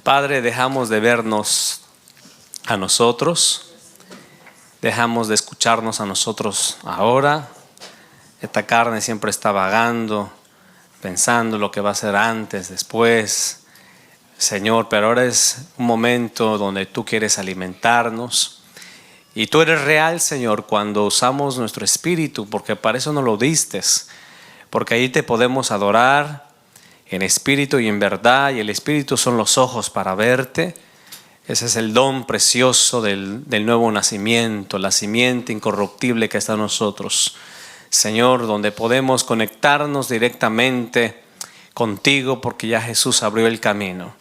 Padre, dejamos de vernos a nosotros, dejamos de escucharnos a nosotros ahora. Esta carne siempre está vagando, pensando lo que va a ser antes, después. Señor, pero ahora es un momento donde tú quieres alimentarnos. Y tú eres real, Señor, cuando usamos nuestro espíritu, porque para eso nos lo diste. Porque ahí te podemos adorar en espíritu y en verdad, y el espíritu son los ojos para verte. Ese es el don precioso del nuevo nacimiento, la simiente incorruptible que está en nosotros. Señor, donde podemos conectarnos directamente contigo porque ya Jesús abrió el camino.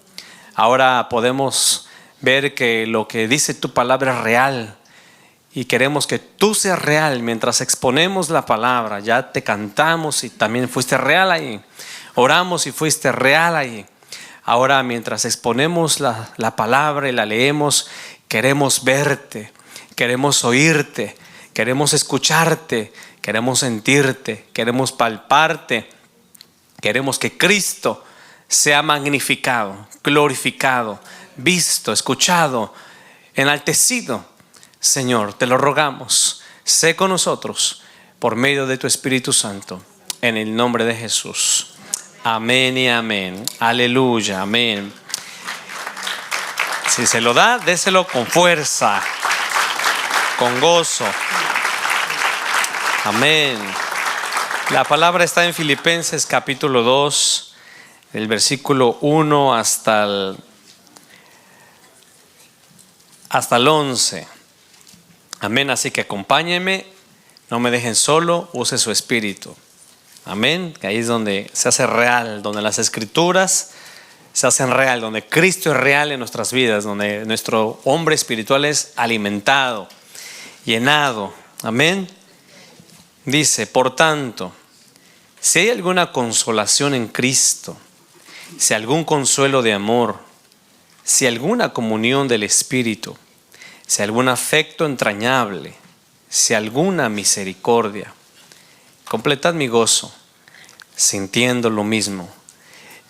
Ahora podemos ver que lo que dice tu palabra es real y queremos que tú seas real mientras exponemos la palabra. Ya te cantamos y también fuiste real ahí. Oramos y fuiste real ahí. Ahora mientras exponemos la palabra y la leemos, queremos verte, queremos oírte, queremos escucharte, queremos sentirte, queremos palparte. Queremos que Cristo sea magnificado, glorificado, visto, escuchado, enaltecido. Señor, te lo rogamos. Sé con nosotros por medio de tu Espíritu Santo, en el nombre de Jesús. Amén y amén. Aleluya, amén. Si se lo da, déselo con fuerza, con gozo. Amén. La palabra está en Filipenses capítulo 2, el versículo 1 hasta el 11. Amén. Así que acompáñenme, no me dejen solo, use su espíritu. Amén. Ahí es donde se hace real, donde las escrituras se hacen real, donde Cristo es real en nuestras vidas, donde nuestro hombre espiritual es alimentado, llenado. Amén. Dice, por tanto, si hay alguna consolación en Cristo, si algún consuelo de amor, si alguna comunión del Espíritu, si algún afecto entrañable, si alguna misericordia, completad mi gozo, sintiendo lo mismo,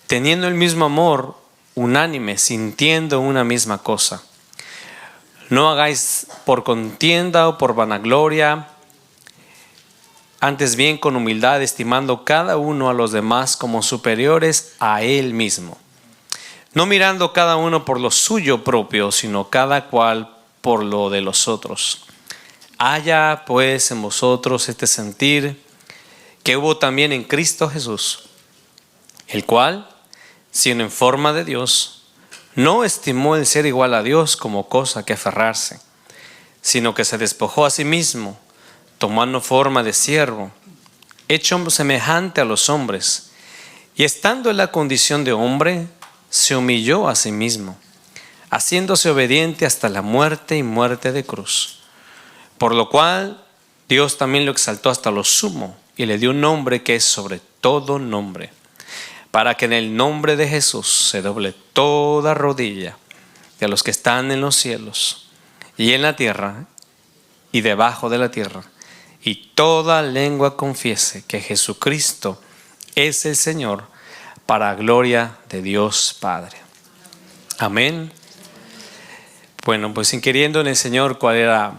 teniendo el mismo amor, unánime, sintiendo una misma cosa. No hagáis por contienda o por vanagloria, antes bien con humildad, estimando cada uno a los demás como superiores a él mismo, no mirando cada uno por lo suyo propio, sino cada cual por lo de los otros. Haya pues en vosotros este sentir que hubo también en Cristo Jesús, el cual, siendo en forma de Dios, no estimó el ser igual a Dios como cosa que aferrarse, sino que se despojó a sí mismo, tomando forma de siervo, hecho semejante a los hombres, y estando en la condición de hombre, se humilló a sí mismo, haciéndose obediente hasta la muerte y muerte de cruz. Por lo cual Dios también lo exaltó hasta lo sumo y le dio un nombre que es sobre todo nombre, para que en el nombre de Jesús se doble toda rodilla de los que están en los cielos y en la tierra y debajo de la tierra, y toda lengua confiese que Jesucristo es el Señor, para gloria de Dios Padre. Amén. Bueno, pues inquiriendo en el Señor cuál era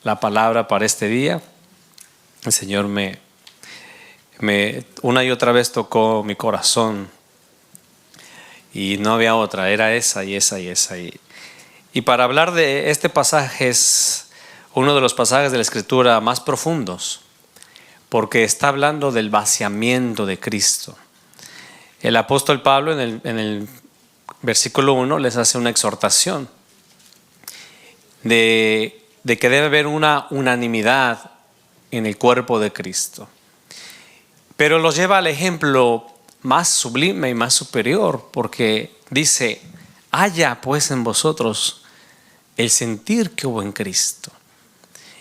la palabra para este día, el Señor me una y otra vez tocó mi corazón y no había otra, era esa y esa y esa. Y para hablar de este pasaje es uno de los pasajes de la Escritura más profundos, porque está hablando del vaciamiento de Cristo. El apóstol Pablo en el versículo 1 les hace una exhortación de que debe haber una unanimidad en el cuerpo de Cristo. Pero los lleva al ejemplo más sublime y más superior, porque dice, haya pues en vosotros el sentir que hubo en Cristo.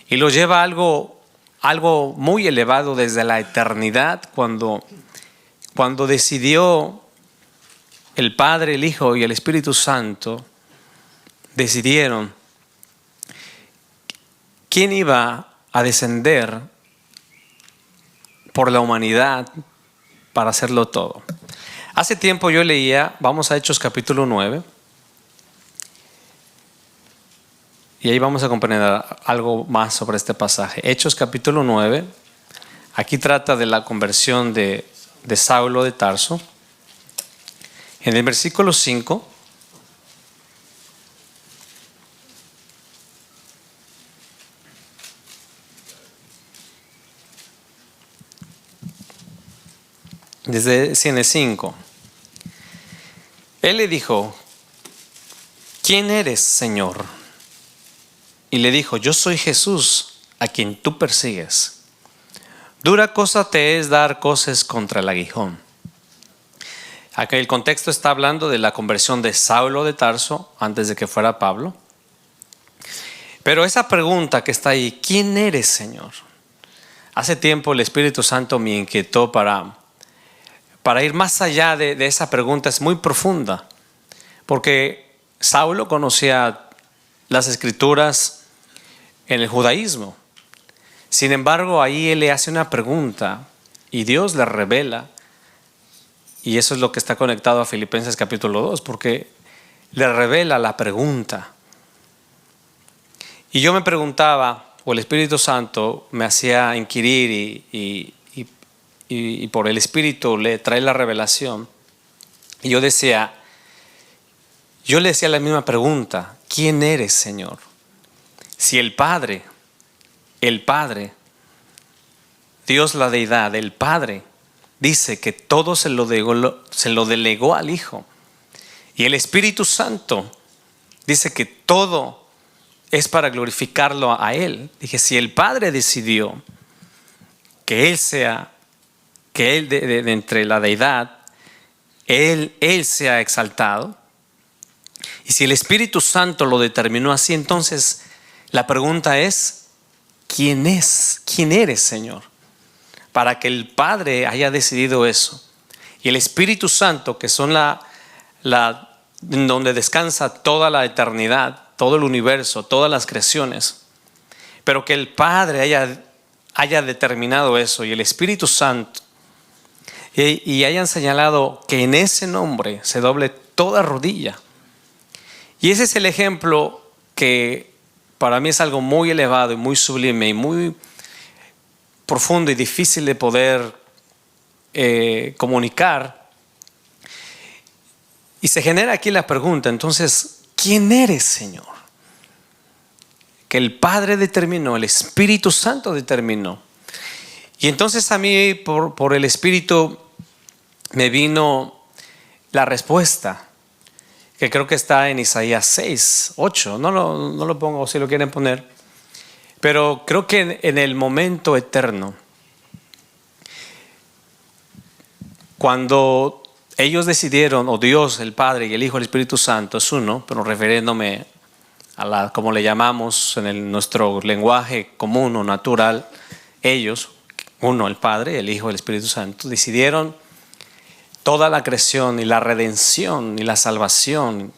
Y lo lleva a algo muy elevado desde la eternidad, cuando decidió el Padre, el Hijo y el Espíritu Santo, decidieron quién iba a descender por la humanidad para hacerlo todo. Hace tiempo yo leía, vamos a Hechos capítulo 9, Y ahí vamos a comprender algo más sobre este pasaje. Hechos capítulo 9. Aquí trata de la conversión de Saulo de Tarso. En el versículo 5. Desde el 5. Él le dijo: ¿quién eres, Señor? Y le dijo: yo soy Jesús, a quien tú persigues. Dura cosa te es dar coces contra el aguijón. Aquí el contexto está hablando de la conversión de Saulo de Tarso antes de que fuera Pablo. Pero esa pregunta que está ahí, ¿quién eres, Señor? Hace tiempo el Espíritu Santo me inquietó para ir más allá de esa pregunta. Es muy profunda, porque Saulo conocía las escrituras en el judaísmo. Sin embargo, ahí él le hace una pregunta y Dios le revela, y eso es lo que está conectado a Filipenses capítulo 2, porque le revela la pregunta. Y yo me preguntaba, o el Espíritu Santo me hacía inquirir y por el Espíritu le trae la revelación. Y yo le decía la misma pregunta: ¿quién eres, Señor? Si el Padre, Dios la deidad, el Padre, dice que todo se lo delegó al Hijo, y el Espíritu Santo dice que todo es para glorificarlo a Él. Dije, si el Padre decidió que Él sea, que Él de entre la deidad, Él sea exaltado, y si el Espíritu Santo lo determinó así, entonces la pregunta es: ¿quién eres, Señor? Para que el Padre haya decidido eso, y el Espíritu Santo, que son donde descansa toda la eternidad, todo el universo, todas las creaciones, pero que el Padre haya determinado eso, y el Espíritu Santo, y hayan señalado que en ese nombre se doble toda rodilla. Y ese es el ejemplo que para mí es algo muy elevado y muy sublime y muy profundo y difícil de poder comunicar. Y se genera aquí la pregunta, entonces, ¿quién eres, Señor? Que el Padre determinó, el Espíritu Santo determinó. Y entonces a mí por el Espíritu me vino la respuesta, que creo que está en Isaías 6, 8. No lo pongo si lo quieren poner. Pero creo que en el momento eterno, cuando ellos decidieron, o Dios, el Padre y el Hijo, el Espíritu Santo, es uno, pero refiriéndome a como le llamamos en nuestro lenguaje común o natural, ellos, uno, el Padre, el Hijo, el Espíritu Santo, decidieron toda la creación y la redención y la salvación.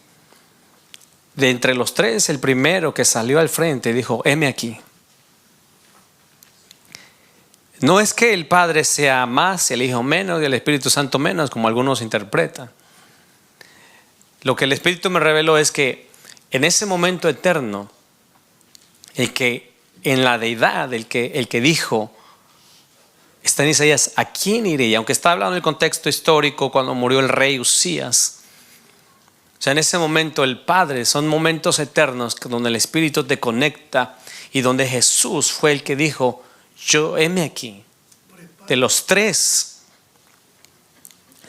De entre los tres, el primero que salió al frente dijo: heme aquí. No es que el Padre sea más, el Hijo menos y el Espíritu Santo menos, como algunos interpretan. Lo que el Espíritu me reveló es que en ese momento eterno, el que en la deidad, el que dijo, está en Isaías: ¿a quién iré? Y aunque está hablando del contexto histórico cuando murió el rey Usías, o sea, en ese momento el Padre, son momentos eternos donde el Espíritu te conecta, y donde Jesús fue el que dijo: yo, heme aquí. De los tres,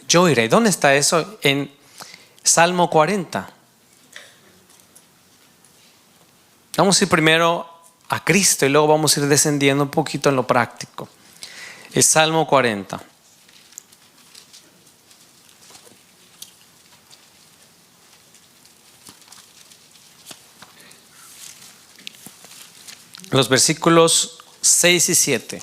yo iré. ¿Dónde está eso? En Salmo 40. Vamos a ir primero a Cristo y luego vamos a ir descendiendo un poquito en lo práctico. El Salmo 40. Los versículos 6 y 7.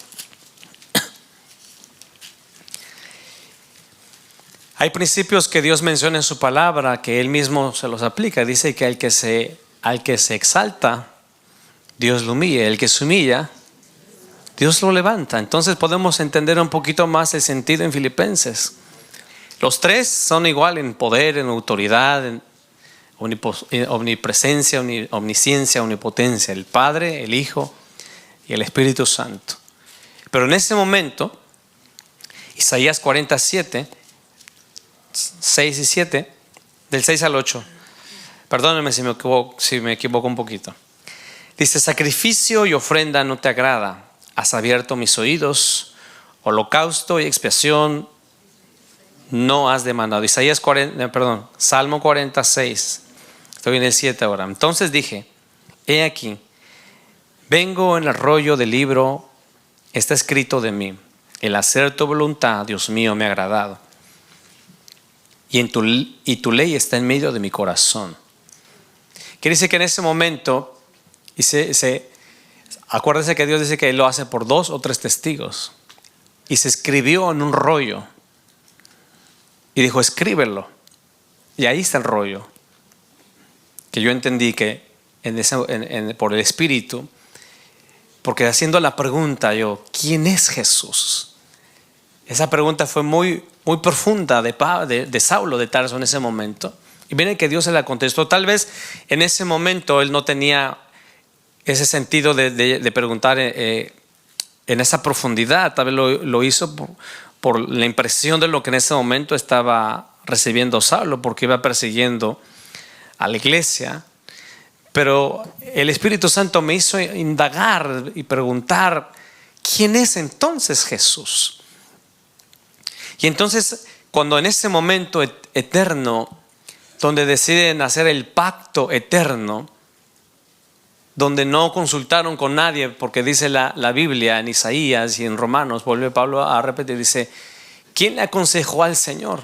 Hay principios que Dios menciona en su palabra que Él mismo se los aplica. Dice que al que se exalta, Dios lo humilla. El que se humilla, Dios lo levanta. Entonces podemos entender un poquito más el sentido en Filipenses. Los tres son igual en poder, en autoridad, omnipresencia, omnisciencia, omnipotencia, el Padre, el Hijo y el Espíritu Santo. Pero en ese momento, Isaías 47, 6 y 7, del 6 al 8, perdónenme si me equivoco un poquito. Dice: sacrificio y ofrenda no te agrada, has abierto mis oídos, holocausto y expiación no has demandado. Salmo 46, estoy en el 7 ahora. Entonces dije: he aquí, vengo en el rollo del libro, está escrito de mí, el hacer tu voluntad, Dios mío, me ha agradado. Y tu ley está en medio de mi corazón. Quiere decir que en ese momento, acuérdense que Dios dice que Él lo hace por 2 o 3 testigos. Y se escribió en un rollo. Y dijo: escríbelo. Y ahí está el rollo. Que yo entendí que por el Espíritu, porque haciendo la pregunta yo, ¿quién es Jesús? Esa pregunta fue muy, muy profunda de Saulo de Tarso en ese momento. Y viene que Dios se la contestó. Tal vez en ese momento él no tenía ese sentido de preguntar en esa profundidad. Tal vez lo hizo por la impresión de lo que en ese momento estaba recibiendo Saulo, porque iba persiguiendo a la iglesia. Pero el Espíritu Santo me hizo indagar y preguntar: ¿quién es entonces Jesús? Y entonces, cuando en ese momento eterno, donde deciden hacer el pacto eterno, donde no consultaron con nadie, porque dice la Biblia en Isaías y en Romanos, vuelve Pablo a repetir, dice: ¿quién le aconsejó al Señor?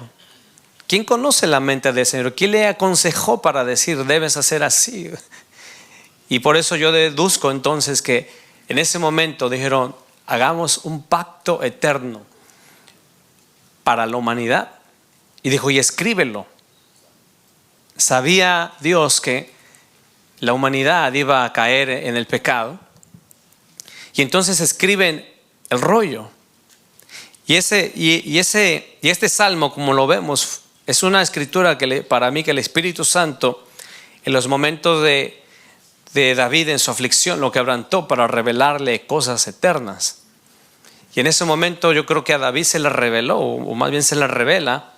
¿Quién conoce la mente del Señor? ¿Quién le aconsejó para decir debes hacer así? Y por eso yo deduzco entonces que en ese momento dijeron: hagamos un pacto eterno para la humanidad. Y dijo: y escríbelo. Sabía Dios que la humanidad iba a caer en el pecado. Y entonces escriben el rollo. Y este salmo, como lo vemos, es una escritura para mí que el Espíritu Santo, en los momentos de David en su aflicción, lo quebrantó para revelarle cosas eternas. Y en ese momento yo creo que a David se le reveló, o más bien se le revela,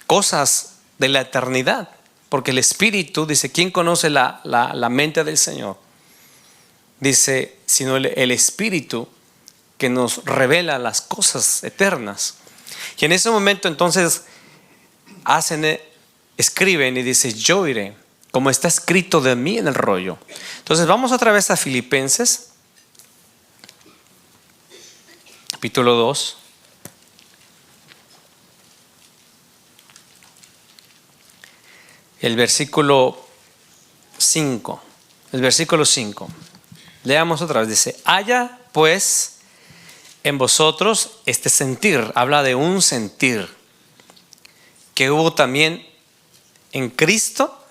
cosas de la eternidad. Porque el Espíritu, dice, ¿quién conoce la mente del Señor? Dice, sino el Espíritu que nos revela las cosas eternas. Y en ese momento entonces escriben y dice: yo iré, como está escrito de mí en el rollo. Entonces vamos otra vez a Filipenses, capítulo 2. El versículo 5. El versículo 5. Leamos otra vez. Dice: haya pues en vosotros este sentir. Habla de un sentir que hubo también en Cristo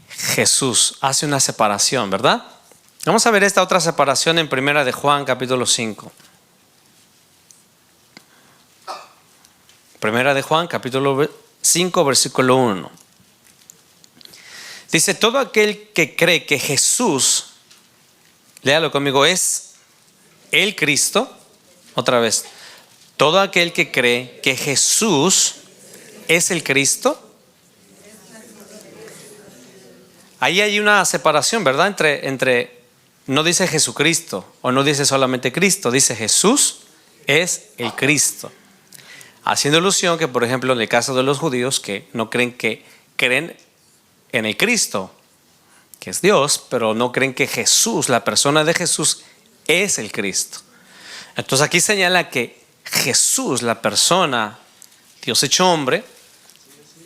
Jesús. Hace una separación, ¿verdad? Vamos a ver esta otra separación en Primera de Juan, capítulo 5. Primera de Juan, capítulo 5, versículo 1. Dice: todo aquel que cree que Jesús, léalo conmigo, es el Cristo. Otra vez: todo aquel que cree que Jesús es el Cristo. Ahí hay una separación, ¿verdad? Entre no dice Jesucristo, o no dice solamente Cristo, dice Jesús es el Cristo. Haciendo alusión que, por ejemplo, en el caso de los judíos, que no creen en el Cristo, que es Dios, pero no creen que Jesús, la persona de Jesús, es el Cristo. Entonces aquí señala que Jesús, la persona, Dios hecho hombre,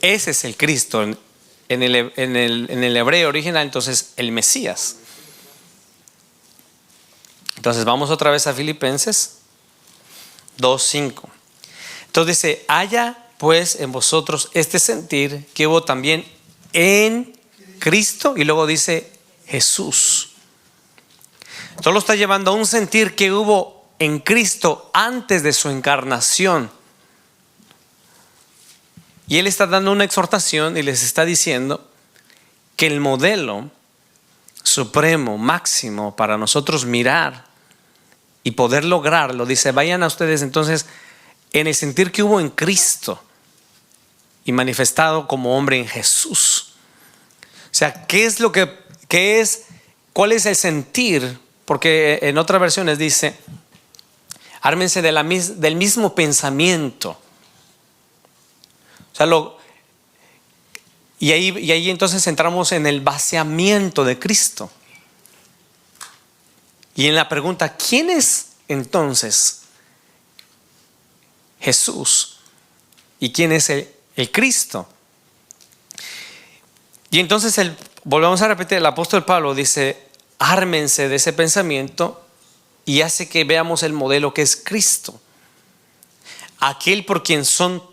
ese es el Cristo. En el hebreo original, entonces, el Mesías. Entonces vamos otra vez a Filipenses 2:5. Entonces dice: haya pues en vosotros este sentir que hubo también en Cristo, y luego dice Jesús. Esto lo está llevando a un sentir que hubo en Cristo antes de su encarnación. Y él está dando una exhortación y les está diciendo que el modelo supremo, máximo para nosotros mirar y poder lograrlo, dice, vayan a ustedes entonces en el sentir que hubo en Cristo y manifestado como hombre en Jesús. O sea, ¿cuál es el sentir? Porque en otras versiones dice, ármense del mismo pensamiento. O sea, y ahí entonces entramos en el vaciamiento de Cristo. Y en la pregunta, ¿quién es entonces Jesús? ¿Y quién es el Cristo? Y entonces volvemos a repetir, el apóstol Pablo dice, ármense de ese pensamiento y hace que veamos el modelo que es Cristo. Aquel por quien son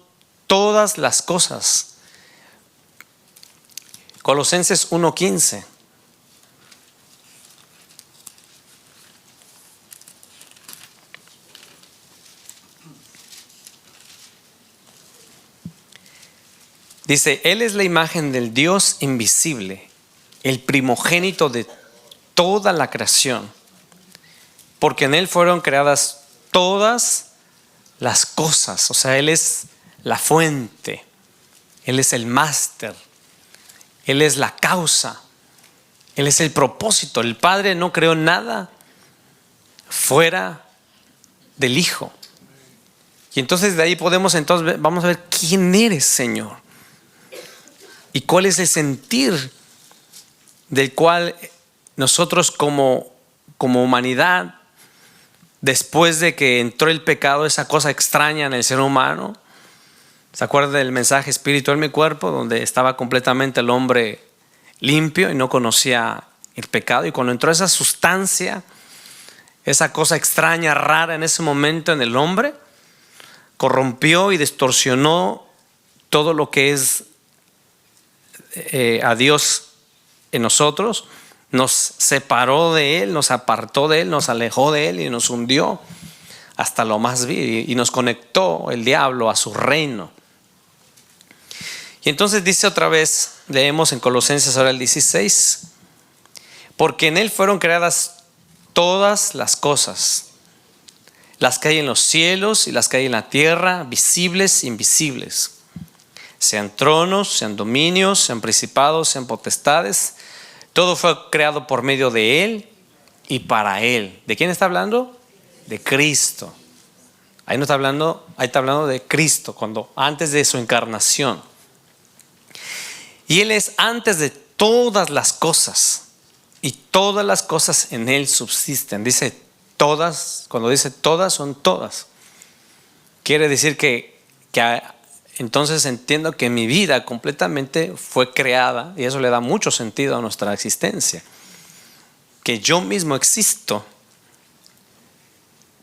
todas las cosas. Colosenses 1:15. Dice, Él es la imagen del Dios invisible, el primogénito de toda la creación, porque en Él fueron creadas todas las cosas. O sea, Él es la fuente, Él es el máster, Él es la causa, Él es el propósito. El Padre no creó nada fuera del Hijo. Y entonces de ahí vamos a ver quién eres, Señor, y cuál es el sentir del cual nosotros como humanidad, después de que entró el pecado, esa cosa extraña en el ser humano. ¿Se acuerda del mensaje Espíritu en mi cuerpo? Donde estaba completamente el hombre limpio y no conocía el pecado. Y cuando entró esa sustancia, esa cosa extraña, rara en ese momento en el hombre, corrompió y distorsionó todo lo que es a Dios en nosotros. Nos separó de Él, nos apartó de Él, nos alejó de Él y nos hundió hasta lo más vil, y nos conectó el diablo a su reino. Y entonces dice otra vez, leemos en Colosenses ahora el 16, porque en Él fueron creadas todas las cosas, las que hay en los cielos y las que hay en la tierra, visibles e invisibles, sean tronos, sean dominios, sean principados, sean potestades. Todo fue creado por medio de Él y para Él. ¿De quién está hablando? De Cristo. Ahí está hablando de Cristo, antes de su encarnación. Y Él es antes de todas las cosas, y todas las cosas en Él subsisten. Dice todas, cuando dice todas, son todas. Quiere decir que entonces entiendo que mi vida completamente fue creada, y eso le da mucho sentido a nuestra existencia. Que yo mismo existo.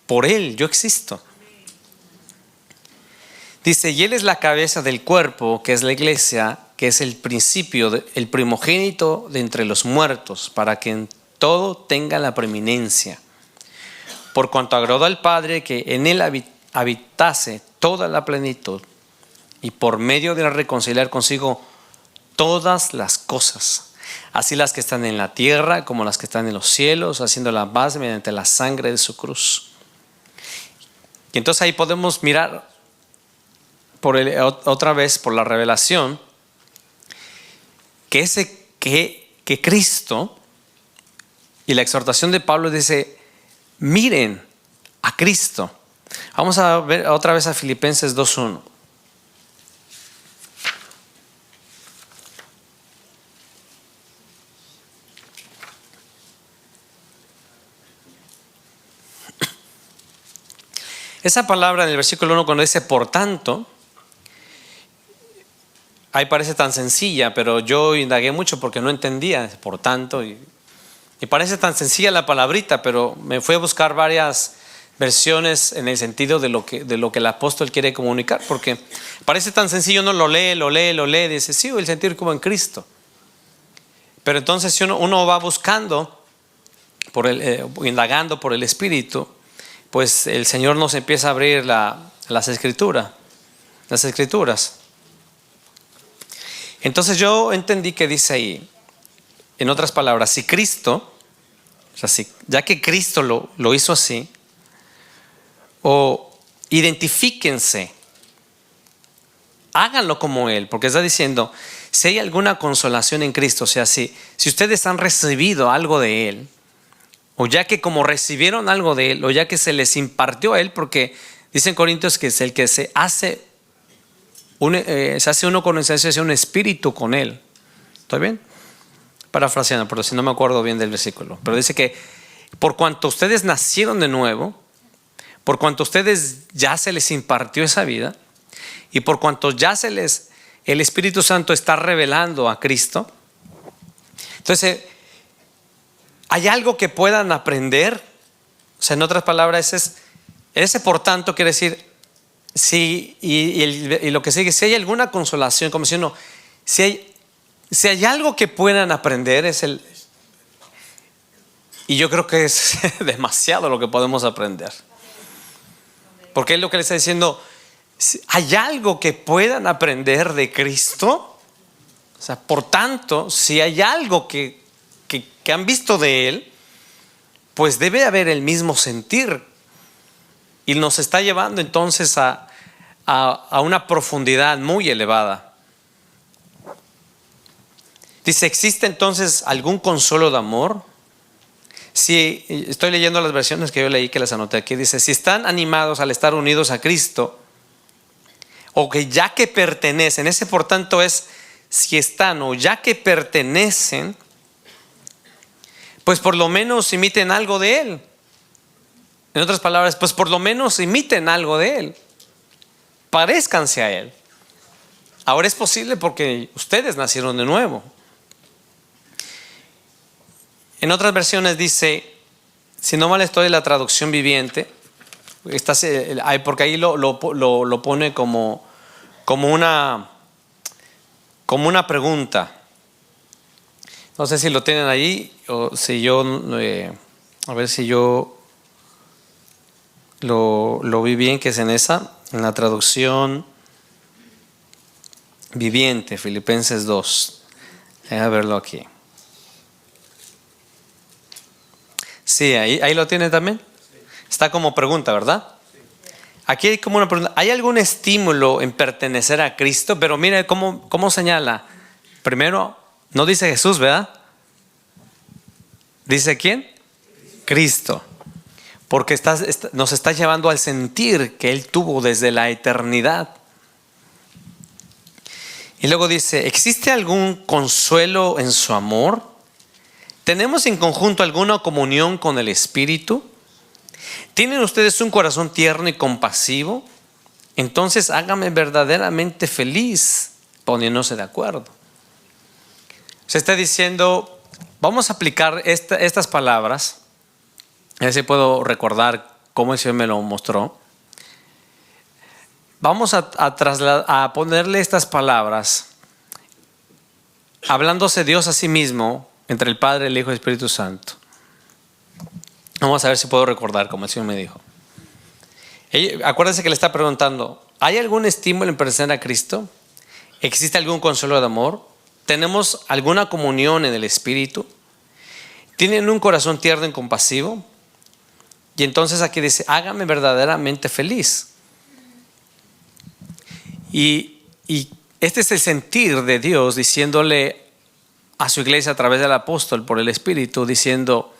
Por Él yo existo. Dice, y Él es la cabeza del cuerpo, que es la iglesia, que es el principio, el primogénito de entre los muertos, para que en todo tenga la preeminencia. Por cuanto agradó al Padre que en Él habitase toda la plenitud, y por medio de reconciliar consigo todas las cosas, así las que están en la tierra como las que están en los cielos, haciendo la paz mediante la sangre de su cruz. Y entonces ahí podemos mirar otra vez por la revelación que Cristo, y la exhortación de Pablo dice, miren a Cristo. Vamos a ver otra vez a Filipenses 2:1. Esa palabra en el versículo 1 cuando dice por tanto, ahí parece tan sencilla, pero yo indagué mucho porque no entendía por tanto, y parece tan sencilla la palabrita, pero me fui a buscar varias versiones en el sentido de lo que el apóstol quiere comunicar, porque parece tan sencillo, uno lo lee, dice sí, el sentir como en Cristo. Pero entonces si uno va buscando, indagando por el Espíritu, pues el Señor nos empieza a abrir las escrituras. Entonces yo entendí que dice ahí, en otras palabras, si Cristo, o sea, ya que Cristo lo hizo así, o identifíquense, háganlo como Él, porque está diciendo, si hay alguna consolación en Cristo, o sea, si ustedes han recibido algo de Él, o ya que como recibieron algo de Él, o ya que se les impartió a Él, porque dicen Corintios que es el que se hace uno con Él, se hace un espíritu con Él. ¿Está bien? Parafraseando, pero si no me acuerdo bien del versículo. Pero dice que por cuanto ustedes nacieron de nuevo, por cuanto ustedes ya se les impartió esa vida, y por cuanto ya el Espíritu Santo está revelando a Cristo, entonces hay algo que puedan aprender. O sea, en otras palabras, ese por tanto quiere decir, sí, y lo que sigue, si hay alguna consolación, como si no, si hay algo que puedan aprender, y yo creo que es demasiado lo que podemos aprender. Porque es lo que le está diciendo, si hay algo que puedan aprender de Cristo, o sea, por tanto, si hay algo que han visto de Él, pues debe haber el mismo sentir. Y nos está llevando entonces a una profundidad muy elevada. Dice, ¿existe entonces algún consuelo de amor? Si estoy leyendo las versiones que yo leí, que las anoté aquí, dice, si están animados al estar unidos a Cristo, o que ya que pertenecen, ese por tanto es si están o ya que pertenecen, pues por lo menos imiten algo de Él. En otras palabras, pues por lo menos imiten algo de Él, parezcanse a Él. Ahora es posible porque ustedes nacieron de nuevo. En otras versiones dice, si no mal estoy, la traducción viviente, porque ahí lo pone como una pregunta. No sé si lo tienen ahí o si yo, a ver si yo lo vi bien, que es en la traducción viviente, Filipenses 2. Déjame verlo aquí. Sí, ahí lo tiene también. Está como pregunta, ¿verdad? Aquí hay como una pregunta. ¿Hay algún estímulo en pertenecer a Cristo? Pero mire cómo señala. Primero, no dice Jesús, ¿verdad? ¿Dice quién? Cristo. Porque nos está llevando al sentir que Él tuvo desde la eternidad. Y luego dice, ¿existe algún consuelo en su amor? ¿Tenemos en conjunto alguna comunión con el Espíritu? ¿Tienen ustedes un corazón tierno y compasivo? Entonces hágame verdaderamente feliz poniéndose de acuerdo. Se está diciendo, vamos a aplicar estas palabras. A ver si puedo recordar cómo el Señor me lo mostró. Vamos a ponerle estas palabras, hablándose Dios a sí mismo, entre el Padre, el Hijo y el Espíritu Santo. Vamos a ver si puedo recordar como el Señor me dijo. Acuérdense que le está preguntando, ¿hay algún estímulo en pertenecer a Cristo? ¿Existe algún consuelo de amor? ¿Tenemos alguna comunión en el Espíritu? ¿Tienen un corazón tierno y compasivo? Y entonces aquí dice, hágame verdaderamente feliz. Y este es el sentir de Dios diciéndole a su iglesia a través del apóstol por el Espíritu, diciendo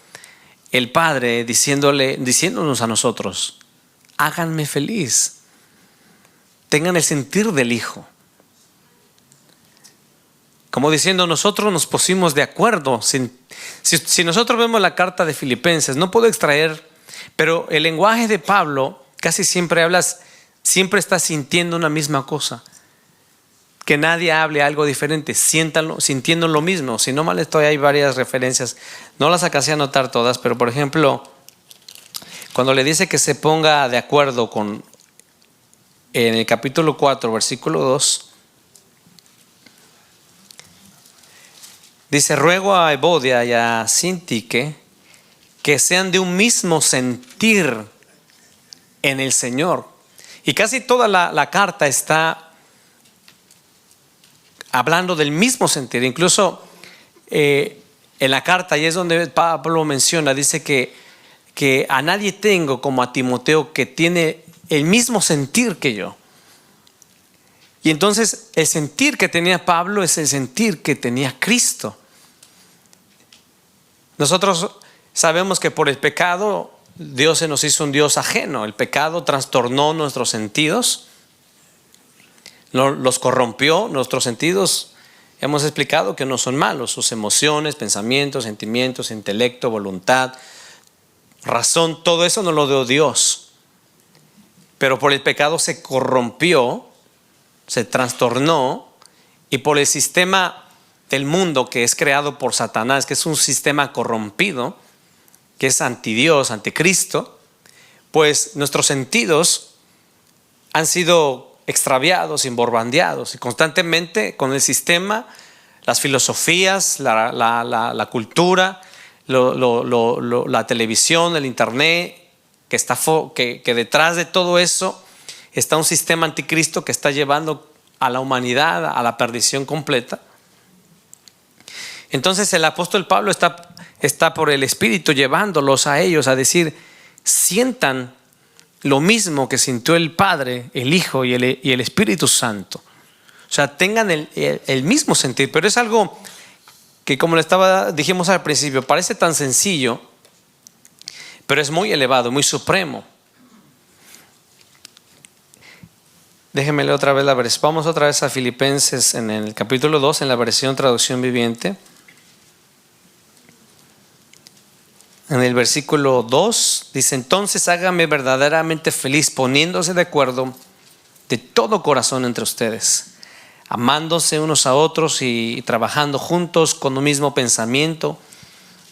el Padre, diciéndonos a nosotros, háganme feliz, tengan el sentir del Hijo. Como diciendo, nosotros nos pusimos de acuerdo. Si nosotros vemos la carta de Filipenses, no puedo extraer, pero el lenguaje de Pablo casi siempre siempre está sintiendo una misma cosa. Que nadie hable algo diferente, sintiendo lo mismo. Si no mal estoy, hay varias referencias, no las alcancé a anotar todas, pero por ejemplo, cuando le dice que se ponga de acuerdo en el capítulo 4, versículo 2, dice, ruego a Evodia y a Sintique que sean de un mismo sentir en el Señor. Y casi toda la carta está hablando del mismo sentir. Incluso en la carta, y es donde Pablo menciona, dice que a nadie tengo como a Timoteo, que tiene el mismo sentir que yo. Y entonces el sentir que tenía Pablo es el sentir que tenía Cristo. Nosotros sabemos que por el pecado Dios se nos hizo un Dios ajeno. El pecado trastornó nuestros sentidos, los corrompió. Nuestros sentidos, hemos explicado que no son malos. Sus emociones, pensamientos, sentimientos, intelecto, voluntad, razón, todo eso nos lo dio Dios. Pero por el pecado se corrompió, se trastornó, y por el sistema del mundo que es creado por Satanás, que es un sistema corrompido, que es antidios, anticristo, pues nuestros sentidos han sido extraviados, emborbandeados, y constantemente con el sistema, las filosofías, la cultura, la televisión, el internet, que detrás de todo eso está un sistema anticristo que está llevando a la humanidad a la perdición completa. Entonces el apóstol Pablo está por el Espíritu llevándolos a ellos a decir: sientan lo mismo que sintió el Padre, el Hijo y el Espíritu Santo. O sea, tengan el mismo sentir. Pero es algo que, como dijimos al principio, parece tan sencillo, pero es muy elevado, muy supremo. Déjenme leer otra vez la versión. Vamos otra vez a Filipenses en el capítulo 2, en la versión traducción viviente. En el versículo 2 dice: entonces hágame verdaderamente feliz poniéndose de acuerdo de todo corazón entre ustedes, amándose unos a otros y trabajando juntos con un mismo pensamiento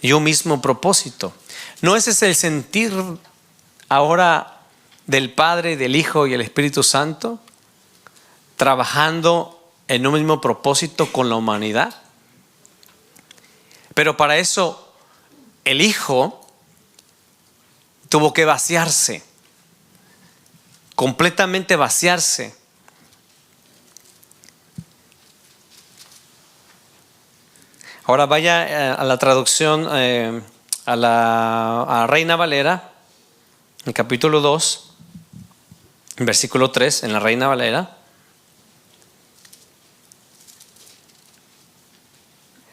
y un mismo propósito. ¿No ese es el sentir ahora del Padre, del Hijo y el Espíritu Santo? Trabajando en un mismo propósito con la humanidad. Pero para eso el Hijo tuvo que vaciarse, completamente vaciarse. Ahora vaya a la traducción, a Reina Valera, en capítulo 2, en versículo 3, en la Reina Valera.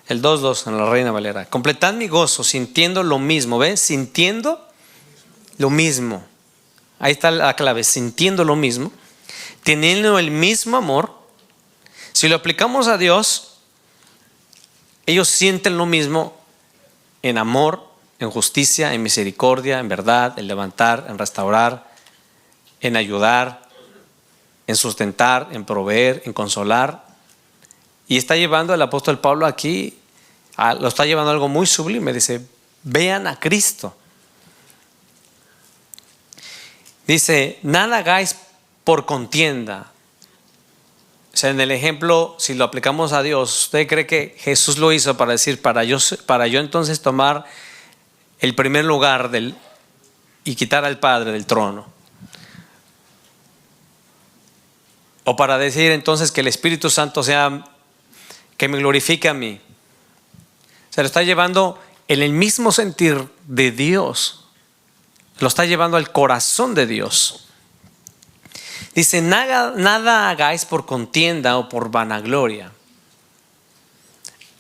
El 2.2 en la Reina Valera. Completad mi gozo sintiendo lo mismo. ¿Ves? Sintiendo lo mismo. Ahí está la clave. Sintiendo lo mismo. Teniendo el mismo amor. Si lo aplicamos a Dios, ellos sienten lo mismo en amor, en justicia, en misericordia, en verdad, en levantar, en restaurar, en ayudar, en sustentar, en proveer, en consolar. Y está llevando el apóstol Pablo aquí, lo está llevando a algo muy sublime. Dice: vean a Cristo. Dice: nada hagáis por contienda. O sea, en el ejemplo, si lo aplicamos a Dios, ¿usted cree que Jesús lo hizo para decir, para yo entonces tomar el primer lugar y quitar al Padre del trono? O para decir entonces que el Espíritu Santo sea que me glorifique a mí. Se lo está llevando en el mismo sentir de Dios. Lo está llevando al corazón de Dios. Dice: nada hagáis por contienda o por vanagloria,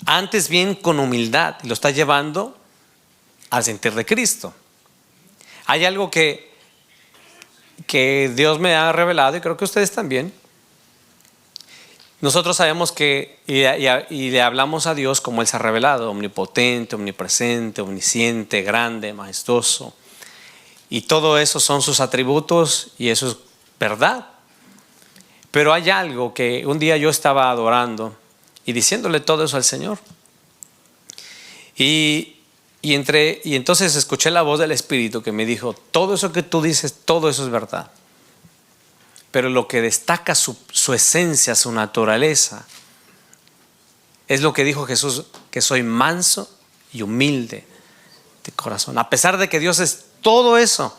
antes bien con humildad. Y lo está llevando al sentir de Cristo. Hay algo que Dios me ha revelado, y creo que ustedes también. Nosotros sabemos que y le hablamos a Dios como Él se ha revelado: omnipotente, omnipresente, omnisciente, grande, majestuoso. Y todo eso son sus atributos, y eso es verdad. Pero hay algo que un día yo estaba adorando y diciéndole todo eso al Señor. Y entonces escuché la voz del Espíritu que me dijo: todo eso que tú dices, todo eso es verdad. Pero lo que destaca su esencia, su naturaleza, es lo que dijo Jesús: que soy manso y humilde de corazón. A pesar de que Dios es todo eso,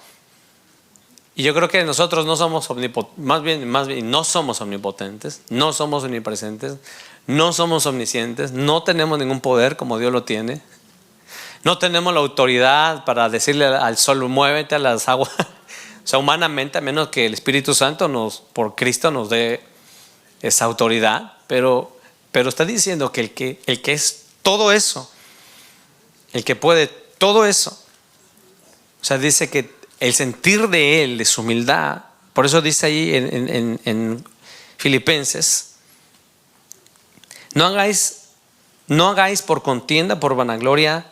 Y yo creo que nosotros no somos más bien no somos omnipotentes, no somos omnipresentes, no somos omniscientes, no tenemos ningún poder como Dios lo tiene. No tenemos la autoridad para decirle al sol, muévete, a las aguas. O sea, humanamente, a menos que el Espíritu Santo por Cristo nos dé esa autoridad. Pero está diciendo que el que es todo eso, el que puede todo eso, o sea, dice que el sentir de Él, de su humildad, por eso dice ahí en Filipenses, no hagáis por contienda, por vanagloria,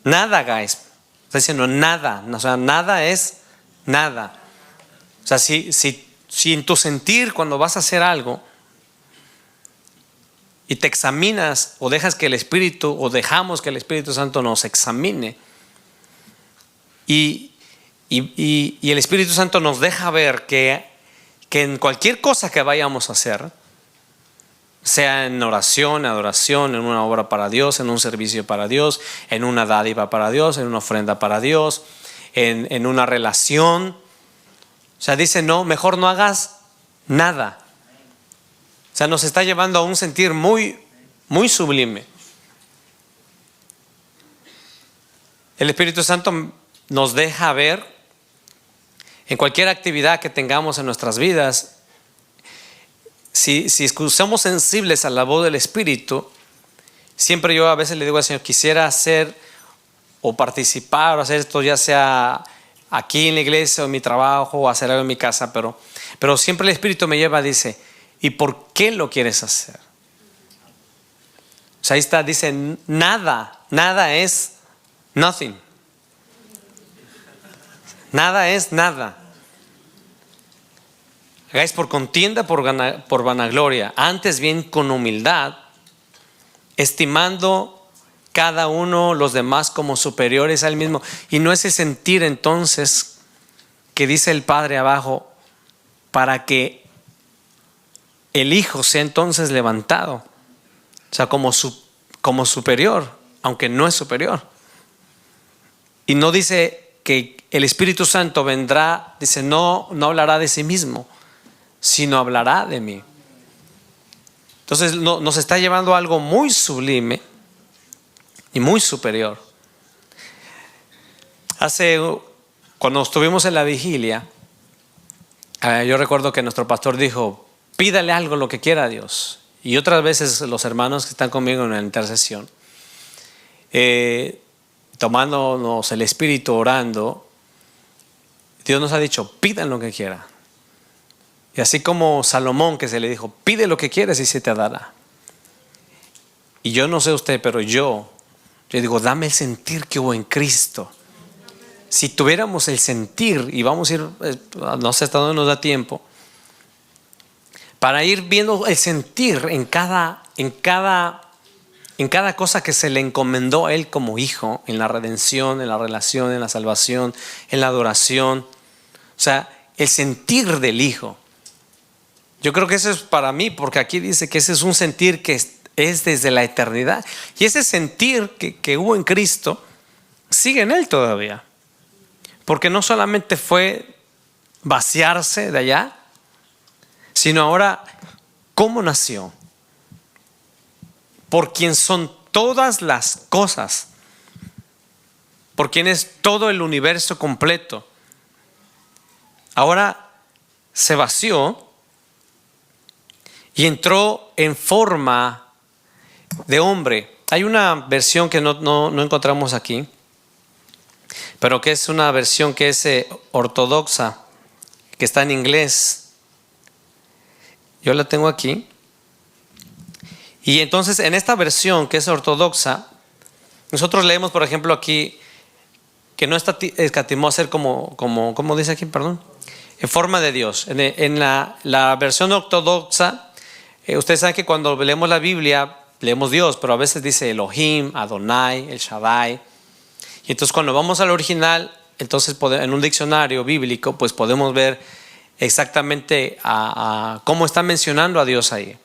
nada hagáis. Está diciendo nada, o sea, nada es nada. O sea, si en tu sentir, cuando vas a hacer algo y te examinas, o dejas que el Espíritu, o dejamos que el Espíritu Santo nos examine, y el Espíritu Santo nos deja ver que en cualquier cosa que vayamos a hacer, sea en oración, adoración, en una obra para Dios, en un servicio para Dios, en una dádiva para Dios, en una ofrenda para Dios, en una relación, o sea, dice, no, mejor no hagas nada. O sea, nos está llevando a un sentir muy, muy sublime. El Espíritu Santo nos deja ver en cualquier actividad que tengamos en nuestras vidas. Si somos sensibles a la voz del Espíritu, siempre yo a veces le digo al Señor, quisiera hacer o participar o hacer esto, ya sea aquí en la iglesia o en mi trabajo, o hacer algo en mi casa, pero siempre el Espíritu me lleva, dice, ¿y por qué lo quieres hacer? O sea, ahí está, dice, nada es nothing. Nada es nada. Hagáis por contienda, por vanagloria, antes bien con humildad, estimando cada uno los demás como superiores a él mismo. Y no ese sentir entonces que dice el Padre abajo, para que el Hijo sea entonces levantado, o sea, como superior, aunque no es superior. Y no dice que el Espíritu Santo vendrá, dice, no hablará de sí mismo, sino hablará de mí. Entonces nos está llevando a algo muy sublime y muy superior. Cuando estuvimos en la vigilia, yo recuerdo que nuestro pastor dijo, pídale algo, lo que quiera a Dios. Y otras veces los hermanos que están conmigo en la intercesión, tomándonos el Espíritu, orando, Dios nos ha dicho, pidan lo que quiera. Y así como Salomón, que se le dijo, pide lo que quieres y se te dará. Y yo no sé usted, pero yo digo, dame el sentir que hubo en Cristo. Si tuviéramos el sentir, y vamos a ir, no sé hasta dónde nos da tiempo, para ir viendo el sentir en cada cosa que se le encomendó a Él como hijo, en la redención, en la relación, en la salvación, en la adoración. O sea, el sentir del Hijo. Yo creo que eso es para mí, porque aquí dice que ese es un sentir que es desde la eternidad. Y ese sentir que hubo en Cristo sigue en Él todavía. Porque no solamente fue vaciarse de allá, sino ahora, ¿cómo nació? Por quien son todas las cosas, por quien es todo el universo completo. Ahora se vació y entró en forma de hombre. Hay una versión que no encontramos aquí, pero que es una versión que es ortodoxa, que está en inglés. Yo la tengo aquí. Y entonces en esta versión que es ortodoxa, nosotros leemos, por ejemplo, aquí que no escatimó a ser como dice aquí, perdón, en forma de Dios. En la versión ortodoxa, ustedes saben que cuando leemos la Biblia leemos Dios, pero a veces dice Elohim, Adonai, El Shaddai. Y entonces cuando vamos al original, entonces en un diccionario bíblico, pues podemos ver exactamente a cómo está mencionando a Dios ahí.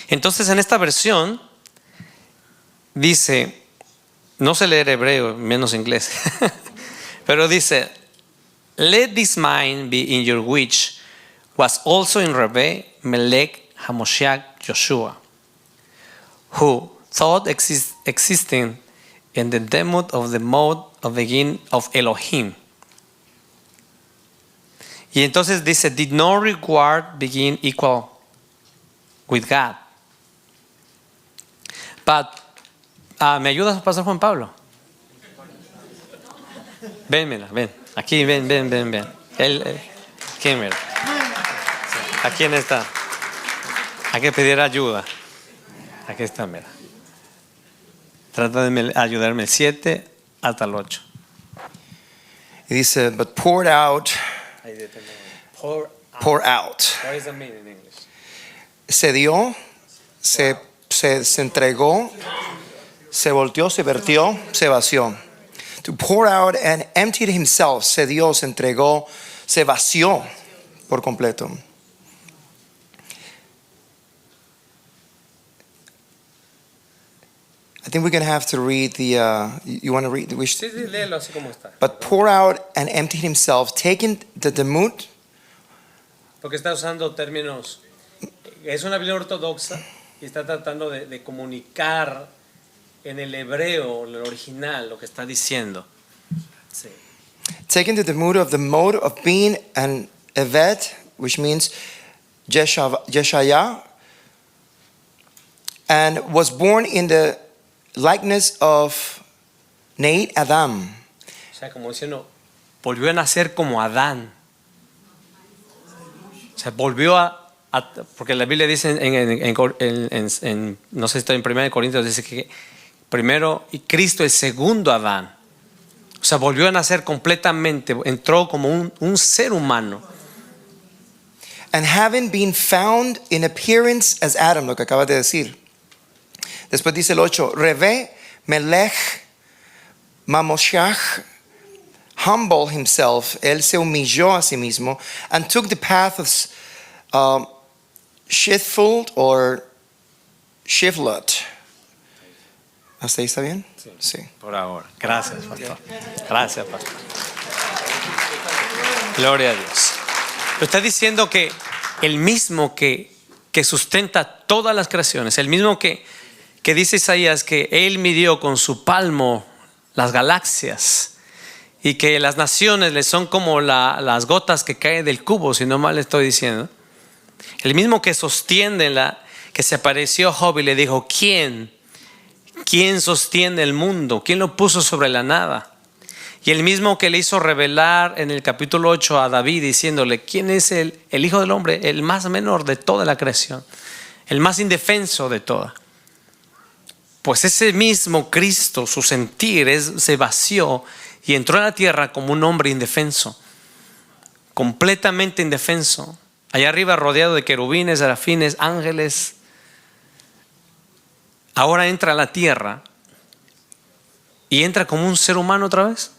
Entonces en esta versión dice, no sé leer hebreo, menos inglés, Pero dice, let this mind be in you which was also in Rebe, Melech, Hamoshiach, Joshua, who thought existing in the demut of the mode of begin of Elohim. Y entonces dice, did not regard begin equal with God. But, ¿me ayudas, Pastor Juan Pablo? Ven, mira, ven. Aquí, ven. ¿Quién mira? ¿A quién está? Hay que pedir ayuda. Aquí está, mira. Trata de ayudarme el 7 hasta el 8. Y dice, but poured out. Pour out. What is the meaning in English? Se dio, se entregó, se volteó, se vertió, se vació. To pour out and emptied himself. Se dio, se entregó, se vació por completo. I think we're going to have to read the, you want to read? Sí, léelo así como está. But pour out and emptied himself, taking the demut. Porque está usando términos, es una Biblia ortodoxa y está tratando de comunicar en el hebreo, el original, lo que está diciendo. Sí. Taking the demut of the mode of being an Evet, which means Jeshaya, and was born in the likeness of Neit Adam. O sea, como diciendo, volvió a nacer como Adán. O sea, volvió porque la Biblia dice no sé si está en 1 Corintios, dice que primero y Cristo es segundo Adán. O sea, volvió a nacer completamente, entró como un ser humano. And having been found in appearance as Adam, lo que acabas de decir. Después dice el 8, Reve, Melech, Mamoshiach, humble himself, él se humilló a sí mismo, and took the path of Shithful or Shivlut. ¿Hasta ahí está bien? Sí. Por ahora. Gracias, pastor. Gracias, pastor. Gloria a Dios. Está diciendo que el mismo que sustenta todas las creaciones, el mismo que dice Isaías que Él midió con su palmo las galaxias y que las naciones le son como las gotas que caen del cubo, si no mal estoy diciendo. El mismo que sostiene que se apareció a Job y le dijo, ¿quién sostiene el mundo? ¿Quién lo puso sobre la nada? Y el mismo que le hizo revelar en el capítulo 8 a David diciéndole, ¿quién es el Hijo del Hombre? El más menor de toda la creación, el más indefenso de toda. Pues ese mismo Cristo, su sentir se vació y entró a la tierra como un hombre indefenso, completamente indefenso. Allá arriba rodeado de querubines, serafines, ángeles. Ahora entra a la tierra y entra como un ser humano otra vez.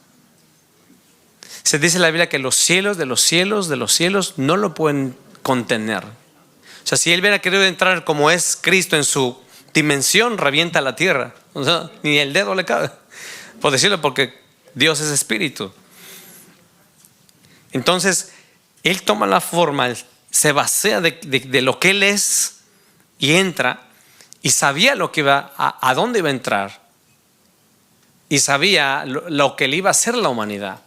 Se dice en la Biblia que los cielos de los cielos de los cielos no lo pueden contener. O sea, si Él hubiera querido entrar como es Cristo en su dimensión, revienta la tierra. O sea, ni el dedo le cabe, por decirlo, porque Dios es espíritu. Entonces, Él toma la forma, se vacía de lo que Él es y entra, y sabía lo que iba, a dónde iba a entrar, y sabía lo que le iba a hacer la humanidad.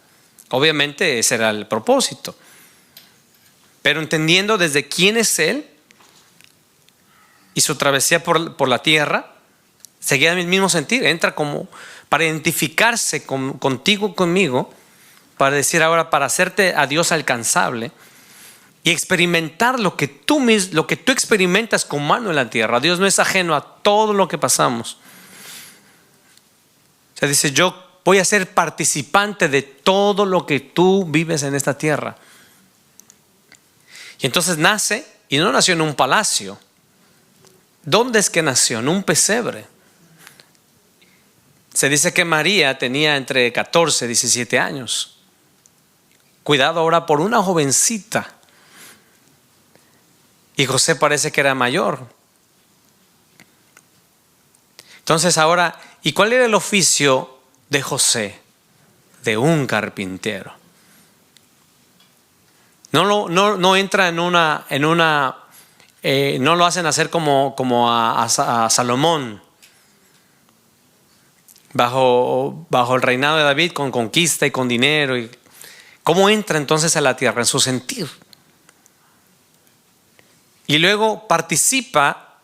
Obviamente ese era el propósito, pero entendiendo desde quién es Él y su travesía por la tierra, seguía el mismo sentir. Entra como para identificarse contigo, conmigo, para decir ahora, para hacerte a Dios alcanzable y experimentar lo que tú experimentas como humano en la tierra. Dios no es ajeno a todo lo que pasamos. O sea, dice, yo voy a ser participante de todo lo que tú vives en esta tierra. Y entonces nace, y no nació en un palacio. ¿Dónde es que nació? En un pesebre. Se dice que María tenía entre 14 y 17 años. Cuidado ahora por una jovencita. Y José parece que era mayor. Entonces ahora, ¿y cuál era el oficio de José? de un carpintero. No entra no lo hacen hacer como a Salomón bajo el reinado de David, con conquista y con dinero. ¿Cómo entra entonces a la tierra? En su sentir. Y luego participa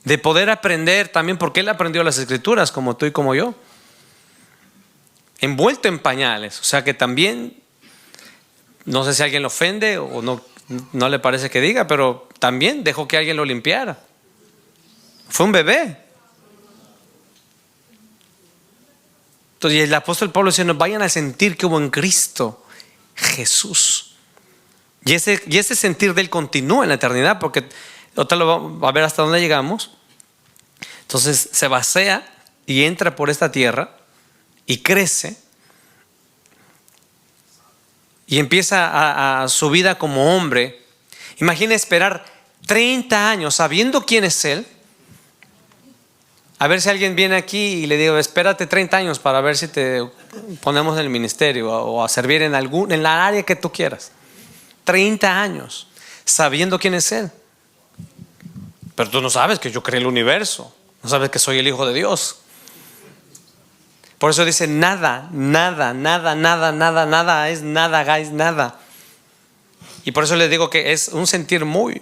de poder aprender también, porque él aprendió las escrituras como tú y como yo, envuelto en pañales. O sea que también, no sé si alguien lo ofende o no le parece que diga, pero también dejó que alguien lo limpiara. Fue un bebé. Entonces, y el apóstol Pablo dice: no vayan a sentir que hubo en Cristo Jesús. Y ese sentir de él continúa en la eternidad, porque otra lo va a ver hasta dónde llegamos. Entonces se vacía y entra por esta tierra y crece y empieza a su vida como hombre. Imagina esperar 30 años sabiendo quién es él. A ver si alguien viene aquí y le digo: espérate 30 años para ver si te ponemos en el ministerio o a servir en la área que tú quieras. 30 años sabiendo quién es él. Pero tú no sabes que yo creé el universo, no sabes que soy el Hijo de Dios. Por eso dice: nada es nada, hagáis nada. Y por eso les digo que es un sentir muy,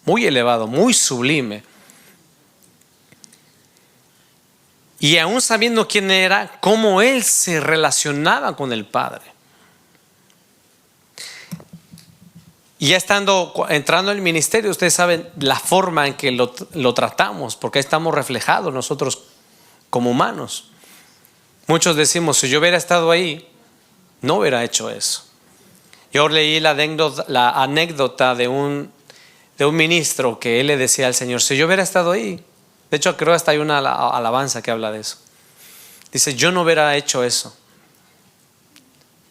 muy elevado, muy sublime. Y aún sabiendo quién era, cómo él se relacionaba con el Padre. Y ya entrando en el ministerio, ustedes saben la forma en que lo tratamos, porque estamos reflejados nosotros como humanos. Muchos decimos: si yo hubiera estado ahí, no hubiera hecho eso. Yo leí la anécdota de un ministro que él le decía al Señor: si yo hubiera estado ahí. De hecho, creo hasta hay una alabanza que habla de eso. Dice: yo no hubiera hecho eso.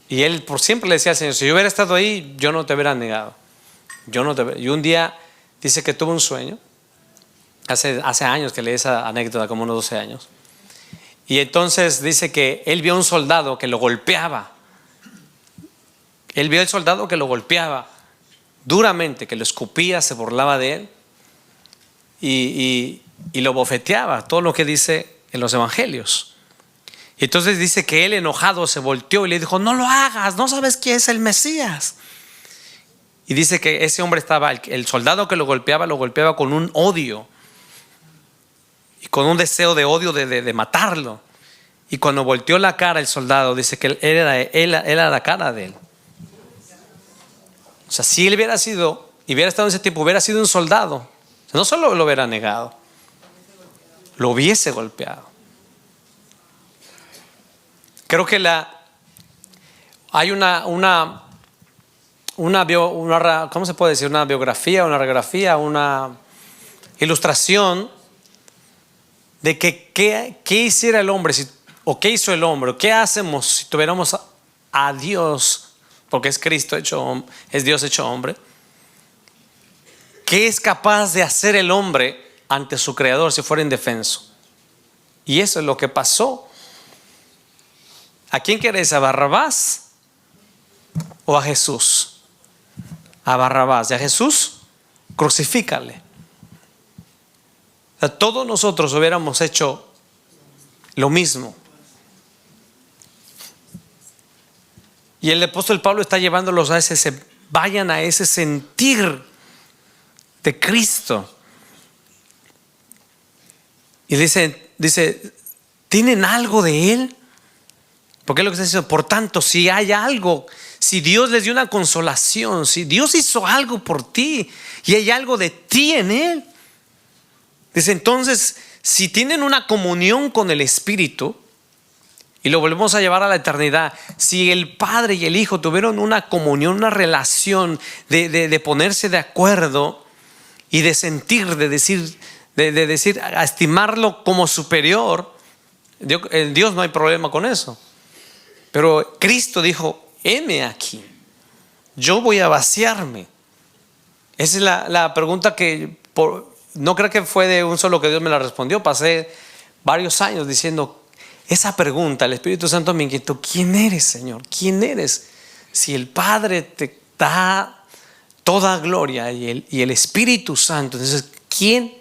Y él por siempre le decía al Señor: si yo hubiera estado ahí, yo no te hubiera negado. Y un día dice que tuvo un sueño. Hace años que leí esa anécdota, como unos 12 años. Y entonces dice que él vio a un soldado que lo golpeaba. Él vio al soldado que lo golpeaba duramente, que lo escupía, se burlaba de él y lo bofeteaba, todo lo que dice en los evangelios. Y entonces dice que él, enojado, se volteó y le dijo: no lo hagas, no sabes quién es el Mesías. Y dice que ese hombre el soldado que lo golpeaba con un odio y con un deseo de odio de matarlo. Y cuando volteó la cara el soldado, dice que él era la cara de él. O sea, si él hubiera estado en ese tiempo, hubiera sido un soldado, no solo lo hubiera negado, lo hubiese golpeado. Creo que hay ¿cómo se puede decir? Una biografía, una radiografía, una ilustración de que qué hiciera el hombre o qué hizo el hombre, o qué hacemos si tuviéramos a Dios, porque es Cristo es Dios hecho hombre. ¿Qué es capaz de hacer el hombre ante su creador si fuera indefenso? Y eso es lo que pasó. ¿A quién querés? ¿A Barrabás o a Jesús? A Barrabás. Y a Jesús, crucifícale. O sea, todos nosotros hubiéramos hecho lo mismo. Y el apóstol Pablo está llevándolos a vayan a ese sentir de Cristo. Y dice, ¿tienen algo de Él? Porque es lo que está diciendo. Por tanto, si hay algo, si Dios les dio una consolación, si Dios hizo algo por ti y hay algo de ti en Él, dice, entonces, si tienen una comunión con el Espíritu, y lo volvemos a llevar a la eternidad, si el Padre y el Hijo tuvieron una comunión, una relación de ponerse de acuerdo y de sentir, de decir, a estimarlo como superior, Dios no hay problema con eso. Pero Cristo dijo: heme aquí, yo voy a vaciarme. Esa es la pregunta que no creo que fue de un solo que Dios me la respondió. Pasé varios años diciendo: esa pregunta, el Espíritu Santo me inquietó: ¿quién eres, Señor? ¿Quién eres? Si el Padre te da toda gloria y el Espíritu Santo, entonces, ¿quién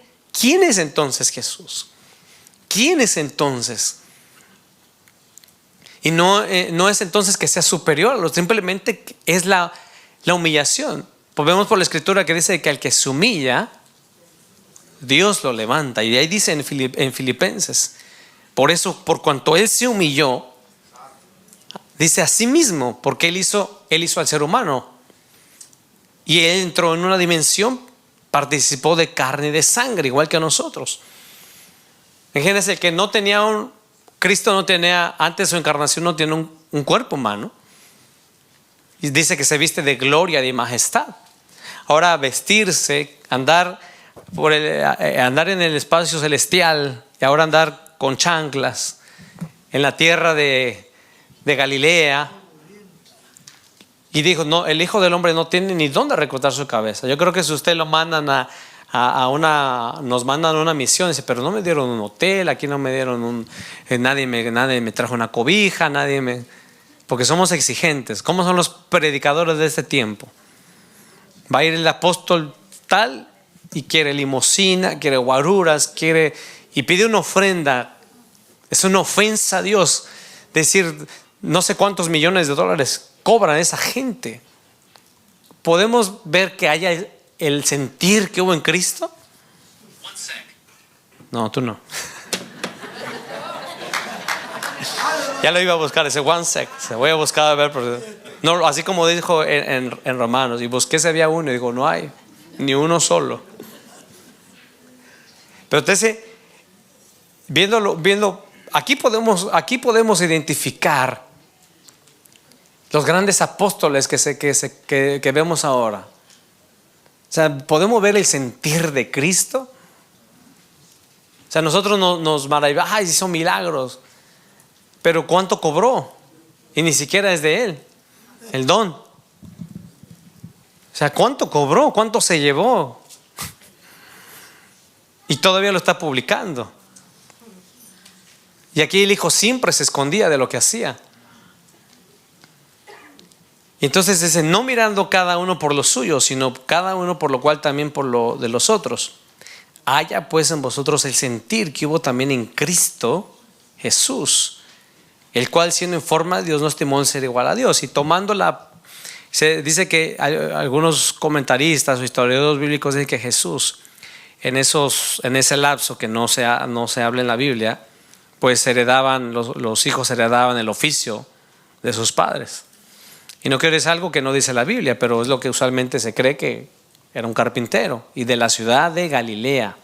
es entonces Jesús? ¿Quién es entonces? Y no es entonces que sea superior a los, simplemente es la humillación. Pues vemos por la Escritura que dice que al que se humilla, Dios lo levanta. Y ahí dice en Filipenses: por eso, por cuanto Él se humilló, dice a sí mismo, porque Él hizo al ser humano. Y Él entró en una dimensión, participó de carne y de sangre, igual que nosotros. Imagínense que Cristo no tenía, antes de su encarnación, no tiene un cuerpo humano. Y dice que se viste de gloria y de majestad. Ahora vestirse, andar en el espacio celestial, y ahora andar con chanclas en la tierra de Galilea. Y dijo: no, el Hijo del Hombre no tiene ni dónde recostar su cabeza. Yo creo que si usted lo mandan nos mandan a una misión, dice: pero no me dieron un hotel, aquí no me dieron nadie me trajo una cobija, porque somos exigentes. ¿Cómo son los predicadores de este tiempo? Va a ir el apóstol tal y quiere limosina, quiere guaruras, y pide una ofrenda. Es una ofensa a Dios decir no sé cuántos millones de dólares cobran esa gente. ¿Podemos ver que haya el sentir que hubo en Cristo? No, tú no. Ya lo iba a buscar ese one sec. Se voy a buscar a ver. No, así como dijo en Romanos. Y busqué si había uno y digo: no hay, ni uno solo. Pero entonces, viendo aquí podemos identificar los grandes apóstoles que vemos ahora. O sea, podemos ver el sentir de Cristo. O sea, nosotros nos maravillamos: ay, hizo milagros. Pero ¿cuánto cobró? Y ni siquiera es de Él el don. O sea, ¿cuánto cobró? ¿Cuánto se llevó? Y todavía lo está publicando. Y aquí el Hijo siempre se escondía de lo que hacía. Y entonces dice: no mirando cada uno por lo suyo, sino cada uno por lo cual también por lo de los otros. Haya pues en vosotros el sentir que hubo también en Cristo Jesús, el cual siendo en forma de Dios no estimó en ser igual a Dios. Y se dice que algunos comentaristas o historiadores bíblicos dicen que Jesús en ese lapso que no se habla en la Biblia, pues los hijos heredaban el oficio de sus padres. Y no quiero decir algo que no dice la Biblia, pero es lo que usualmente se cree, que era un carpintero. Y de la ciudad de Galilea,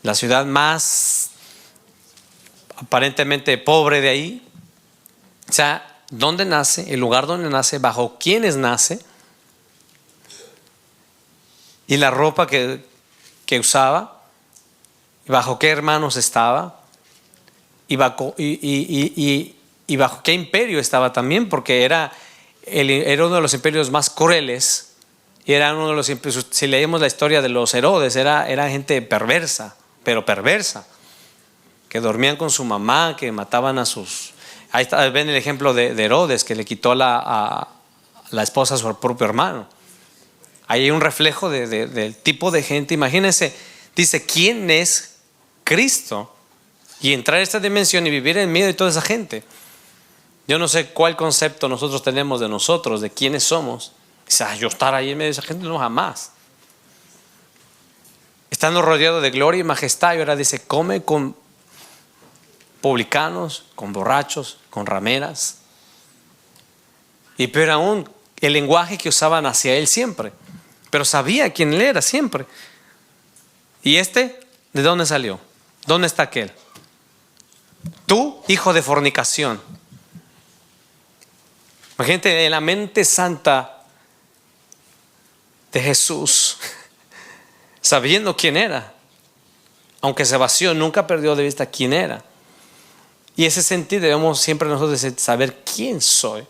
la ciudad más aparentemente pobre de ahí. O sea, ¿dónde nace? El lugar donde nace, bajo quiénes nace, y la ropa que usaba, bajo qué hermanos estaba, y bajo qué imperio estaba también, porque era uno de los imperios más crueles. Y era uno de los, si leemos la historia de los Herodes, era gente perversa, pero perversa, que dormían con su mamá, que mataban a sus... Ahí está, ven el ejemplo de Herodes, que le quitó a la esposa a su propio hermano. Ahí hay un reflejo del tipo de gente. Imagínense, dice: ¿quién es Cristo? Y entrar a esta dimensión y vivir en medio de toda esa gente. Yo no sé cuál concepto nosotros tenemos de nosotros, de quiénes somos. O sea, yo estar ahí en medio de esa gente, no, jamás. Estando rodeado de gloria y majestad, y ahora dice: come con publicanos, con borrachos, con rameras. Y peor aún, el lenguaje que usaban hacia él siempre. Pero sabía quién él era siempre. ¿Y ¿de dónde salió? ¿Dónde está aquel? Tú, hijo de fornicación. Imagínate en la mente santa de Jesús, sabiendo quién era. Aunque se vació, nunca perdió de vista quién era. Y ese sentir debemos siempre nosotros saber quién soy.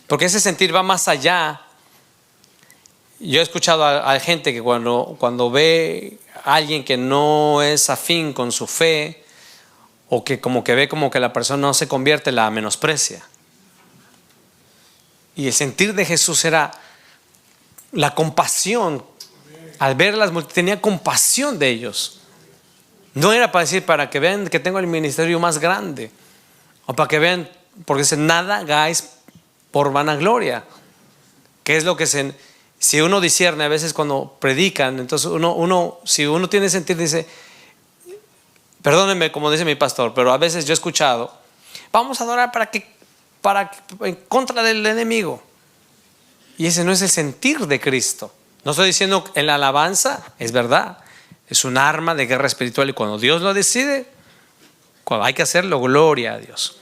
Porque ese sentir va más allá. Yo he escuchado a gente que cuando ve a alguien que no es afín con su fe, o que como que ve como que la persona no se convierte, la menosprecia. Y el sentir de Jesús era la compasión. Al ver las multitudes, tenía compasión de ellos. No era para decir, para que vean que tengo el ministerio más grande, o para que vean, porque dice, nada hagáis por vanagloria. Que es lo que si uno discierne a veces cuando predican, entonces si uno tiene sentir, dice, perdónenme como dice mi pastor, pero a veces yo he escuchado, vamos a adorar en contra del enemigo. Y ese no es el sentir de Cristo. No estoy diciendo en la alabanza, es verdad, es un arma de guerra espiritual y cuando Dios lo decide, cuando hay que hacerlo, gloria a Dios.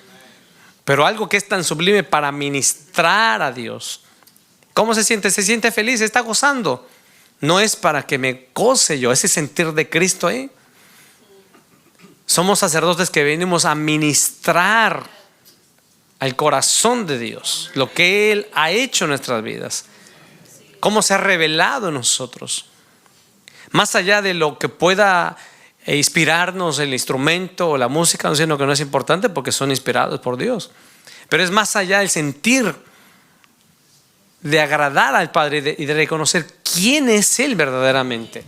Pero algo que es tan sublime para ministrar a Dios. ¿Cómo se siente? Se siente feliz, está gozando. No es para que me goce yo, ese sentir de Cristo ahí. Somos sacerdotes que venimos a ministrar al corazón de Dios, lo que Él ha hecho en nuestras vidas, cómo se ha revelado en nosotros. Más allá de lo que pueda inspirarnos el instrumento o la música, no diciendo que no es importante porque son inspirados por Dios, pero es más allá del sentir de agradar al Padre y de reconocer quién es Él verdaderamente.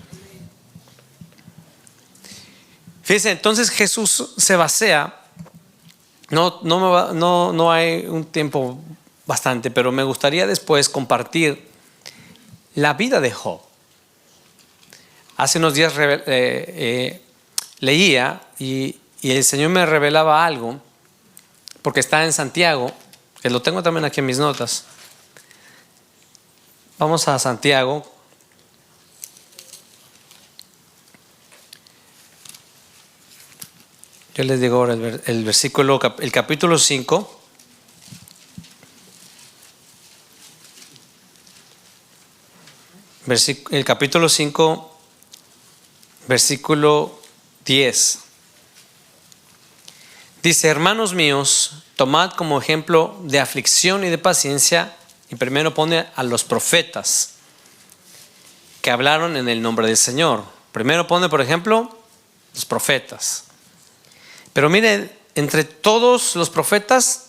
Fíjense, entonces Jesús se basea. No hay un tiempo bastante, pero me gustaría después compartir la vida de Job. Hace unos días leía y el Señor me revelaba algo, porque está en Santiago, que lo tengo también aquí en mis notas. Vamos a Santiago. Yo les digo ahora el versículo, el capítulo 5. El capítulo 5, versículo 10. Dice: hermanos míos, tomad como ejemplo de aflicción y de paciencia. Y primero pone a los profetas que hablaron en el nombre del Señor. Primero pone, por ejemplo, los profetas. Pero mire, entre todos los profetas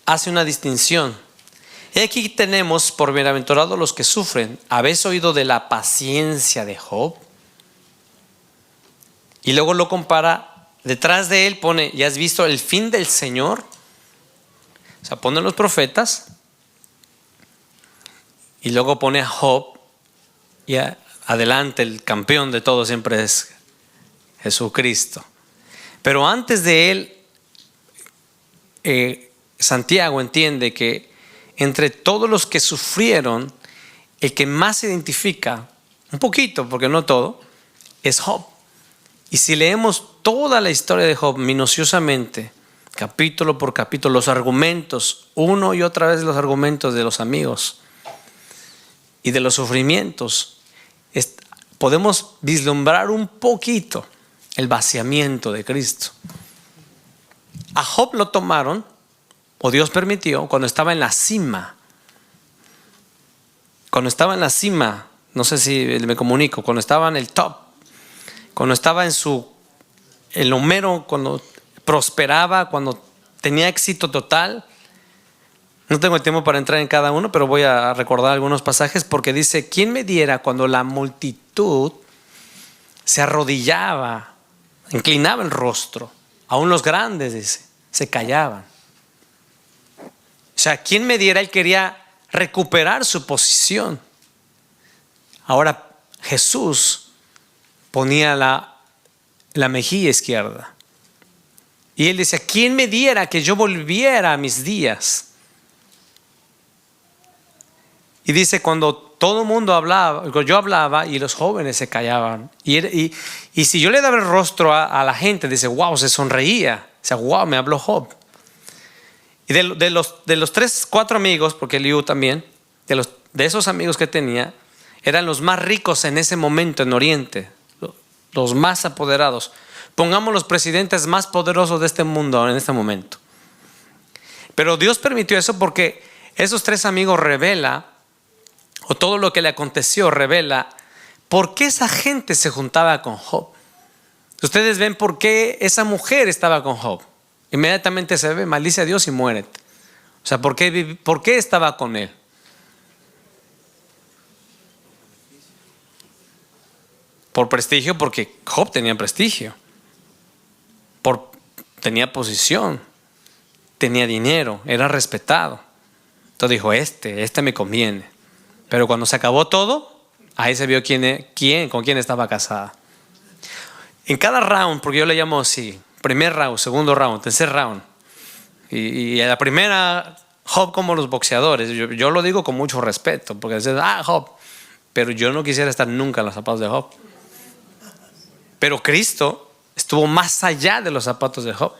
hace una distinción. Y aquí tenemos por bienaventurados los que sufren. ¿Habéis oído de la paciencia de Job? Y luego lo compara, detrás de él pone, ¿y has visto el fin del Señor? O sea, pone los profetas y luego pone a Job, y adelante el campeón de todo siempre es Jesucristo. Pero antes de él, Santiago entiende que entre todos los que sufrieron, el que más se identifica, un poquito, porque no todo, es Job. Y si leemos toda la historia de Job minuciosamente, capítulo por capítulo, los argumentos, uno y otra vez los argumentos de los amigos y de los sufrimientos, podemos vislumbrar un poquito el vaciamiento de Cristo. A Job lo tomaron, o Dios permitió, cuando estaba en la cima. Cuando estaba en la cima, no sé si me comunico, cuando estaba en el top, cuando estaba en lo mero, cuando prosperaba, cuando tenía éxito total. No tengo el tiempo para entrar en cada uno, pero voy a recordar algunos pasajes, porque dice: ¿quién me diera cuando la multitud se arrodillaba, inclinaba el rostro? Aún los grandes, dice, se callaban. O sea, ¿quién me diera? Él quería recuperar su posición. Ahora Jesús ponía la mejilla izquierda. Y él decía: ¿quién me diera que yo volviera a mis días? Y dice, cuando todo el mundo hablaba, yo hablaba y los jóvenes se callaban. Y si yo le daba el rostro a la gente, dice, wow, se sonreía. Dice, wow, me habló Job. Y de los 3, 4 amigos, porque Eliú también, de esos amigos que tenía, eran los más ricos en ese momento en Oriente, los más apoderados. Pongamos los presidentes más poderosos de este mundo en este momento. Pero Dios permitió eso porque esos 3 amigos revela, o todo lo que le aconteció revela, por qué esa gente se juntaba con Job. Ustedes ven por qué esa mujer estaba con Job. Inmediatamente se ve, maldice a Dios y muérete. O sea, por qué estaba con él? Por prestigio, porque Job tenía prestigio. Tenía posición, tenía dinero, era respetado. Entonces dijo, este me conviene. Pero cuando se acabó todo, ahí se vio con quién estaba casada. En cada round, porque yo le llamo así, primer round, segundo round, tercer round. Y a la primera, Job como los boxeadores. Yo lo digo con mucho respeto, porque dicen, Job. Pero yo no quisiera estar nunca en los zapatos de Job. Pero Cristo estuvo más allá de los zapatos de Job.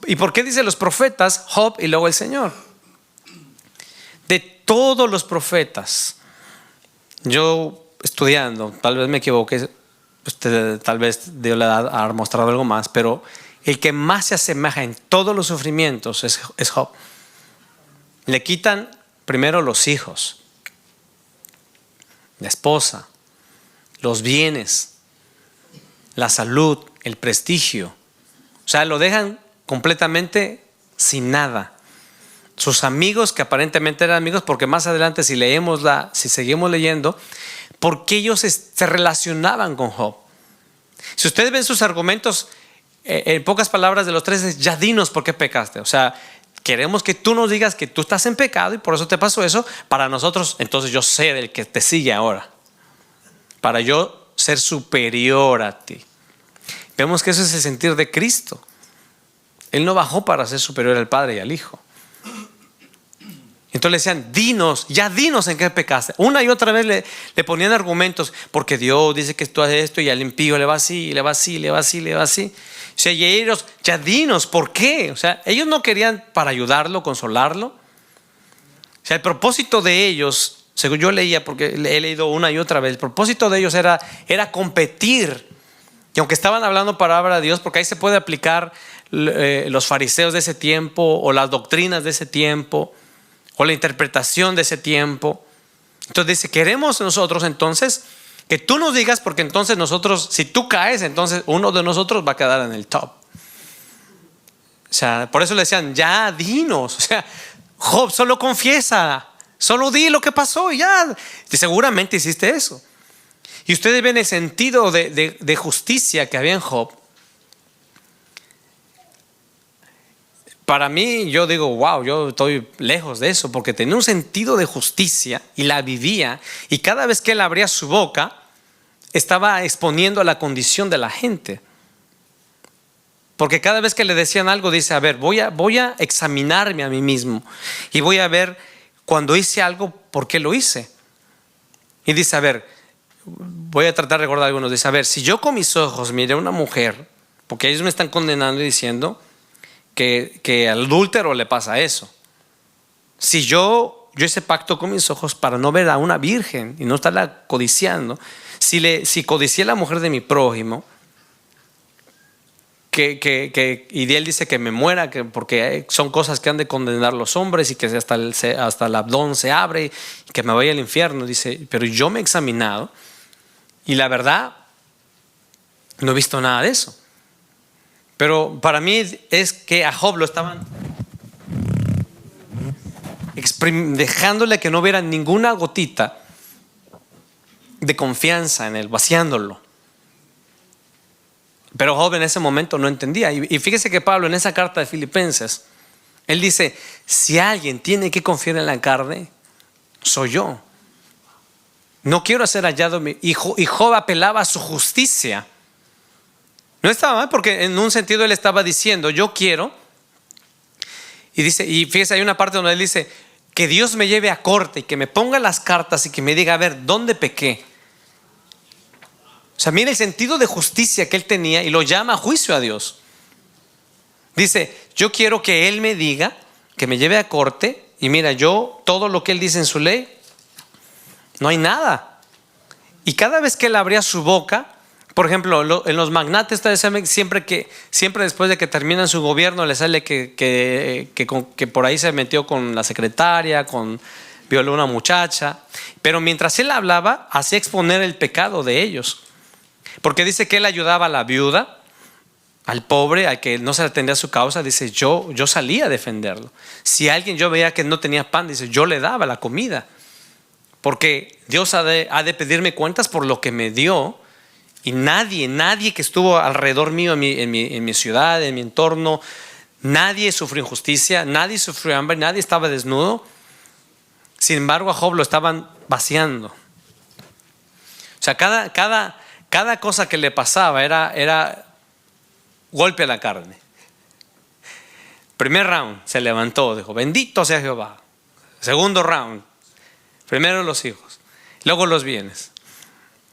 ¿Y por qué dicen los profetas Job y luego el Señor? De todos los profetas, yo estudiando, tal vez me equivoqué, usted tal vez Dios le ha mostrado algo más, pero el que más se asemeja en todos los sufrimientos es Job. Le quitan primero los hijos, la esposa, los bienes, la salud, el prestigio. O sea, lo dejan completamente sin nada. Sus amigos, que aparentemente eran amigos, porque más adelante si seguimos leyendo, porque ellos se relacionaban con Job. Si ustedes ven sus argumentos, en pocas palabras de los tres es, ya dinos por qué pecaste. O sea, queremos que tú nos digas que tú estás en pecado y por eso te pasó eso. Para nosotros, entonces yo sé del que te sigue ahora, para yo ser superior a ti. Vemos que eso es el sentir de Cristo. Él no bajó para ser superior al Padre y al Hijo. Entonces le decían, ya dinos en qué pecaste. Una y otra vez le ponían argumentos, porque Dios dice que tú haces esto y al impío le va así, le va así, le va así, le va así. O sea, y ellos, ya dinos, ¿por qué? O sea, ellos no querían para ayudarlo, consolarlo. O sea, el propósito de ellos, según yo leía, porque he leído una y otra vez, el propósito de ellos era competir. Y aunque estaban hablando palabra de Dios, porque ahí se puede aplicar los fariseos de ese tiempo, o las doctrinas de ese tiempo, o la interpretación de ese tiempo. Entonces dice, queremos nosotros entonces que tú nos digas, porque entonces nosotros, si tú caes, entonces uno de nosotros va a quedar en el top. O sea, por eso le decían, ya dinos. O sea, Job, solo confiesa, solo di lo que pasó y ya. Y seguramente hiciste eso. Y ustedes ven el sentido de justicia que había en Job. Para mí, yo digo, wow, yo estoy lejos de eso, porque tenía un sentido de justicia y la vivía, y cada vez que él abría su boca estaba exponiendo a la condición de la gente, porque cada vez que le decían algo dice, a ver, voy a examinarme a mí mismo y voy a ver cuando hice algo, por qué lo hice. Y dice, a ver, voy a tratar de recordar algunos, dice, a ver, si yo con mis ojos miré a una mujer, porque ellos me están condenando y diciendo que al adúltero le pasa eso. Si yo hice pacto con mis ojos para no ver a una virgen y no estarla codiciando, si codicié a la mujer de mi prójimo, y él dice que me muera, porque son cosas que han de condenar los hombres y que hasta el abdón se abre y que me vaya al infierno, dice, pero yo me he examinado y la verdad no he visto nada de eso. Pero para mí es que a Job lo estaban dejándole que no hubiera ninguna gotita de confianza en él, vaciándolo. Pero Job en ese momento no entendía. Y fíjese que Pablo en esa carta de Filipenses, él dice, si alguien tiene que confiar en la carne, soy yo. No quiero ser hallado. Y Job apelaba a su justicia. No estaba mal, porque en un sentido él estaba diciendo, yo quiero. Y dice, y fíjese, hay una parte donde él dice, que Dios me lleve a corte y que me ponga las cartas y que me diga, a ver, ¿dónde pequé? O sea, mira el sentido de justicia que él tenía y lo llama a juicio a Dios. Dice, yo quiero que él me diga, que me lleve a corte, y mira, yo todo lo que él dice en su ley, no hay nada. Y cada vez que él abría su boca, por ejemplo, en los magnates siempre después de que terminan su gobierno le sale que por ahí se metió con la secretaria, violó a una muchacha. Pero mientras él hablaba, hacía exponer el pecado de ellos. Porque dice que él ayudaba a la viuda, al pobre, al que no se atendía a su causa. Dice, yo salía a defenderlo. Si alguien yo veía que no tenía pan, dice, yo le daba la comida. Porque Dios ha de pedirme cuentas por lo que me dio. Y nadie que estuvo alrededor mío en mi ciudad, en mi entorno, nadie sufrió injusticia, nadie sufrió hambre, nadie estaba desnudo. Sin embargo, a Job lo estaban vaciando. O sea, cada cosa que le pasaba era golpe a la carne. Primer round, se levantó, dijo, bendito sea Jehová. Segundo round, primero los hijos, luego los bienes.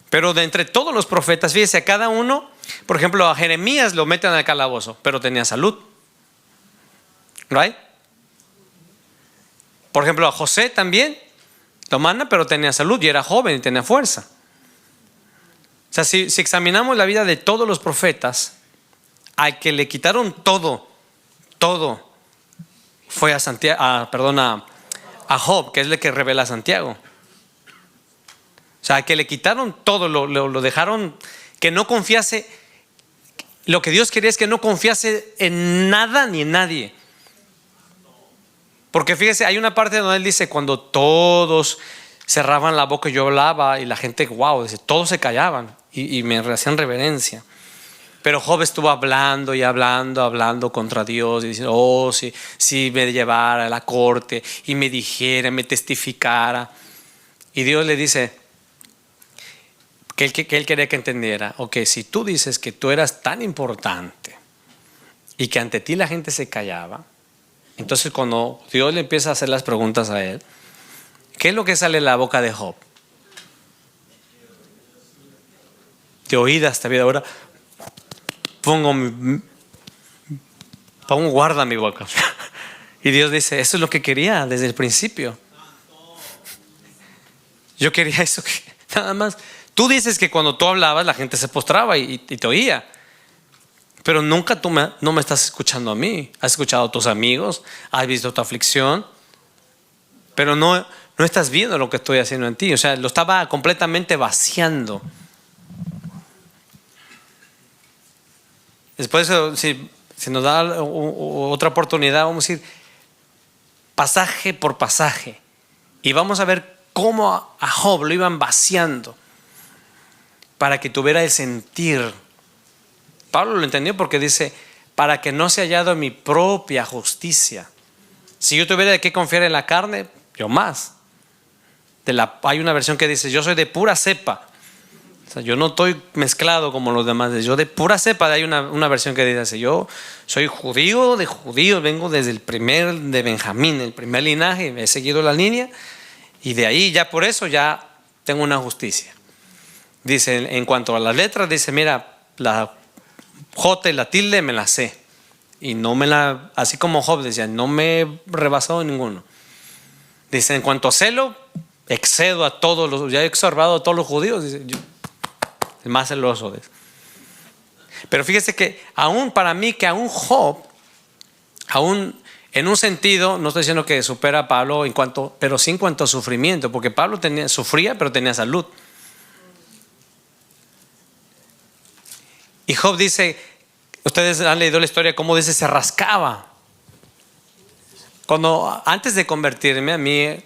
Pero de entre todos los profetas, fíjese, a cada uno, por ejemplo, a Jeremías lo meten al calabozo, pero tenía salud. ¿Right? Por ejemplo, a José también lo mandan, pero tenía salud y era joven y tenía fuerza. O sea, si examinamos la vida de todos los profetas, al que le quitaron todo fue a Job, que es el que revela a Santiago. O sea, que le quitaron todo, lo dejaron que no confiase. Lo que Dios quería es que no confiase en nada ni en nadie. Porque fíjese, hay una parte donde él dice, cuando todos cerraban la boca y yo hablaba, y la gente, wow, dice, todos se callaban y me hacían reverencia. Pero Job estuvo hablando y hablando contra Dios y diciendo, oh, si me llevara a la corte y me dijera, me testificara. Y Dios le dice que él quería que entendiera, ok, si tú dices que tú eras tan importante y que ante ti la gente se callaba, entonces cuando Dios le empieza a hacer las preguntas a él, ¿qué es lo que sale de la boca de Job? De oídas te vida ahora. Pongo guarda mi boca. Y Dios dice, eso es lo que quería desde el principio. Yo quería eso, nada más. Tú dices que cuando tú hablabas la gente se postraba y te oía, pero nunca no me estás escuchando a mí. Has escuchado a tus amigos, has visto tu aflicción, pero no estás viendo lo que estoy haciendo en ti. O sea, lo estaba completamente vaciando. Después, si nos da otra oportunidad, vamos a ir pasaje por pasaje y vamos a ver cómo a Job lo iban vaciando para que tuviera el sentir. Pablo lo entendió porque dice, para que no sea hallado mi propia justicia. Si yo tuviera de qué confiar en la carne, yo más. Hay una versión que dice, yo soy de pura cepa. O sea, yo no estoy mezclado como los demás. Yo de pura cepa. Hay una versión que dice, yo soy judío de judíos, vengo desde de Benjamín, el primer linaje, he seguido la línea y de ahí ya por eso ya tengo una justicia. Dice, en cuanto a las letras, dice, mira, la J y la tilde me la sé. Y no así como Job decía, no me he rebasado ninguno. Dice, en cuanto a celo, excedo a todos ya he observado a todos los judíos. Dice, yo, el más celoso de eso. Pero fíjese que aún para mí, que aún Job, aún en un sentido, no estoy diciendo que supera a Pablo pero sí en cuanto a sufrimiento, porque Pablo sufría pero tenía salud. Y Job dice, ustedes han leído la historia, cómo dice, se rascaba. Antes de convertirme, a mí,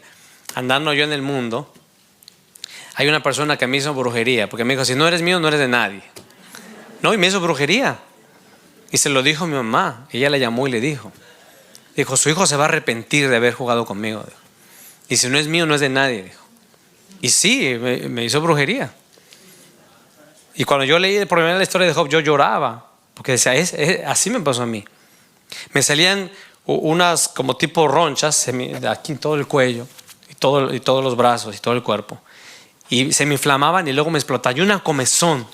andando yo en el mundo, hay una persona que me hizo brujería, porque me dijo, si no eres mío, no eres de nadie. No, y me hizo brujería. Y se lo dijo mi mamá. Ella le llamó y le dijo, su hijo se va a arrepentir de haber jugado conmigo. Y si no es mío, no es de nadie, dijo. Y sí, me hizo brujería. Y cuando yo leí por primera vez la historia de Job, yo lloraba, porque decía, así me pasó a mí. Me salían unas como tipo ronchas aquí en todo el cuello y todos los brazos y todo el cuerpo, y se me inflamaban y luego me explotaba, y una comezón,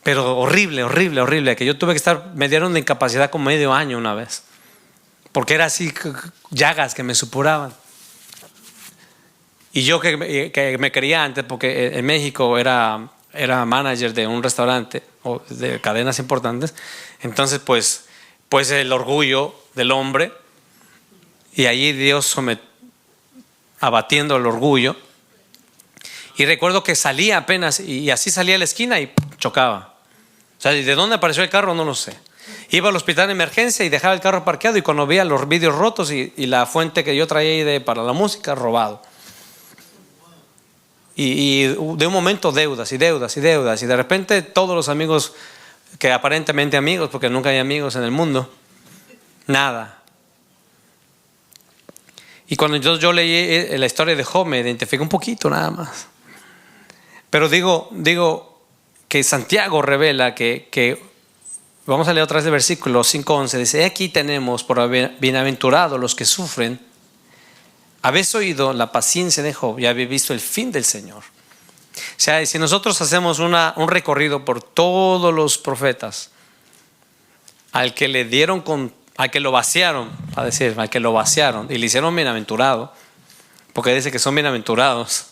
pero horrible, que yo tuve que me dieron de incapacidad como medio año una vez, porque era así, llagas que me supuraban. Y yo que me quería antes, porque en México era manager de un restaurante o de cadenas importantes, entonces pues el orgullo del hombre, y allí Dios abatiendo el orgullo, Y recuerdo que salía apenas y así salía a la esquina y chocaba. O sea, ¿de dónde apareció el carro? No lo sé. Iba al hospital de emergencia y dejaba el carro parqueado, y cuando veía los vidrios rotos y la fuente que yo traía ahí para la música, robado. Y de un momento deudas y deudas y deudas, y de repente todos los amigos, que aparentemente amigos, porque nunca hay amigos en el mundo, nada. Y cuando yo leí la historia de Job, me identifiqué un poquito nada más. Pero digo que Santiago revela que vamos a leer otra vez el versículo 5:11. Dice: aquí tenemos por bienaventurados los que sufren. Habéis oído la paciencia de Job y habéis visto el fin del Señor. O sea, si nosotros hacemos un recorrido por todos los profetas, al que le dieron al que lo vaciaron, al que lo vaciaron y le hicieron bienaventurado, porque dice que son bienaventurados,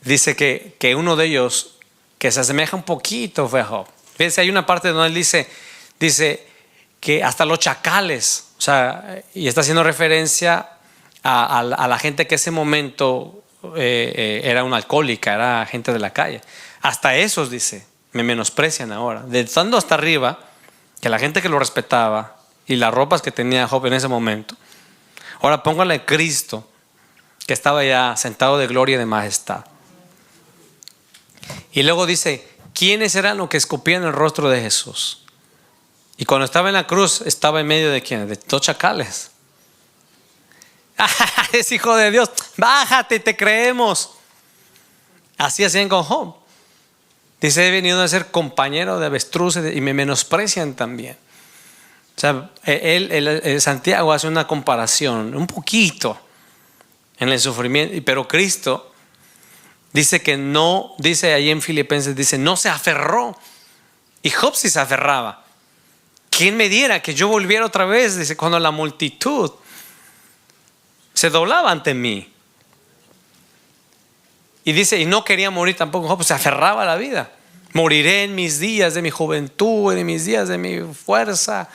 dice que uno de ellos que se asemeja un poquito fue a Job. Fíjense, hay una parte donde él dice que hasta los chacales, o sea, y está haciendo referencia a la gente que ese momento era una alcohólica, era gente de la calle. Hasta esos, dice, me menosprecian ahora. De estando hasta arriba, que la gente que lo respetaba y las ropas que tenía Job en ese momento, ahora póngale a Cristo, que estaba ya sentado de gloria y de majestad. Y luego dice: ¿quiénes eran los que escupían el rostro de Jesús? Y cuando estaba en la cruz, estaba en medio de ¿quiénes? De dos chacales. Es hijo de Dios, bájate, te creemos. Así hacían con Job. Dice: he venido a ser compañero de avestruces y me menosprecian también. O sea, Santiago hace una comparación un poquito en el sufrimiento, pero Cristo dice que no, dice ahí en Filipenses, dice, no se aferró. Y Job sí se aferraba. ¿Quién me diera que yo volviera otra vez? Dice, cuando la multitud se doblaba ante mí. Y dice, y no quería morir tampoco Job, se aferraba a la vida. Moriré en mis días de mi juventud, en mis días de mi fuerza.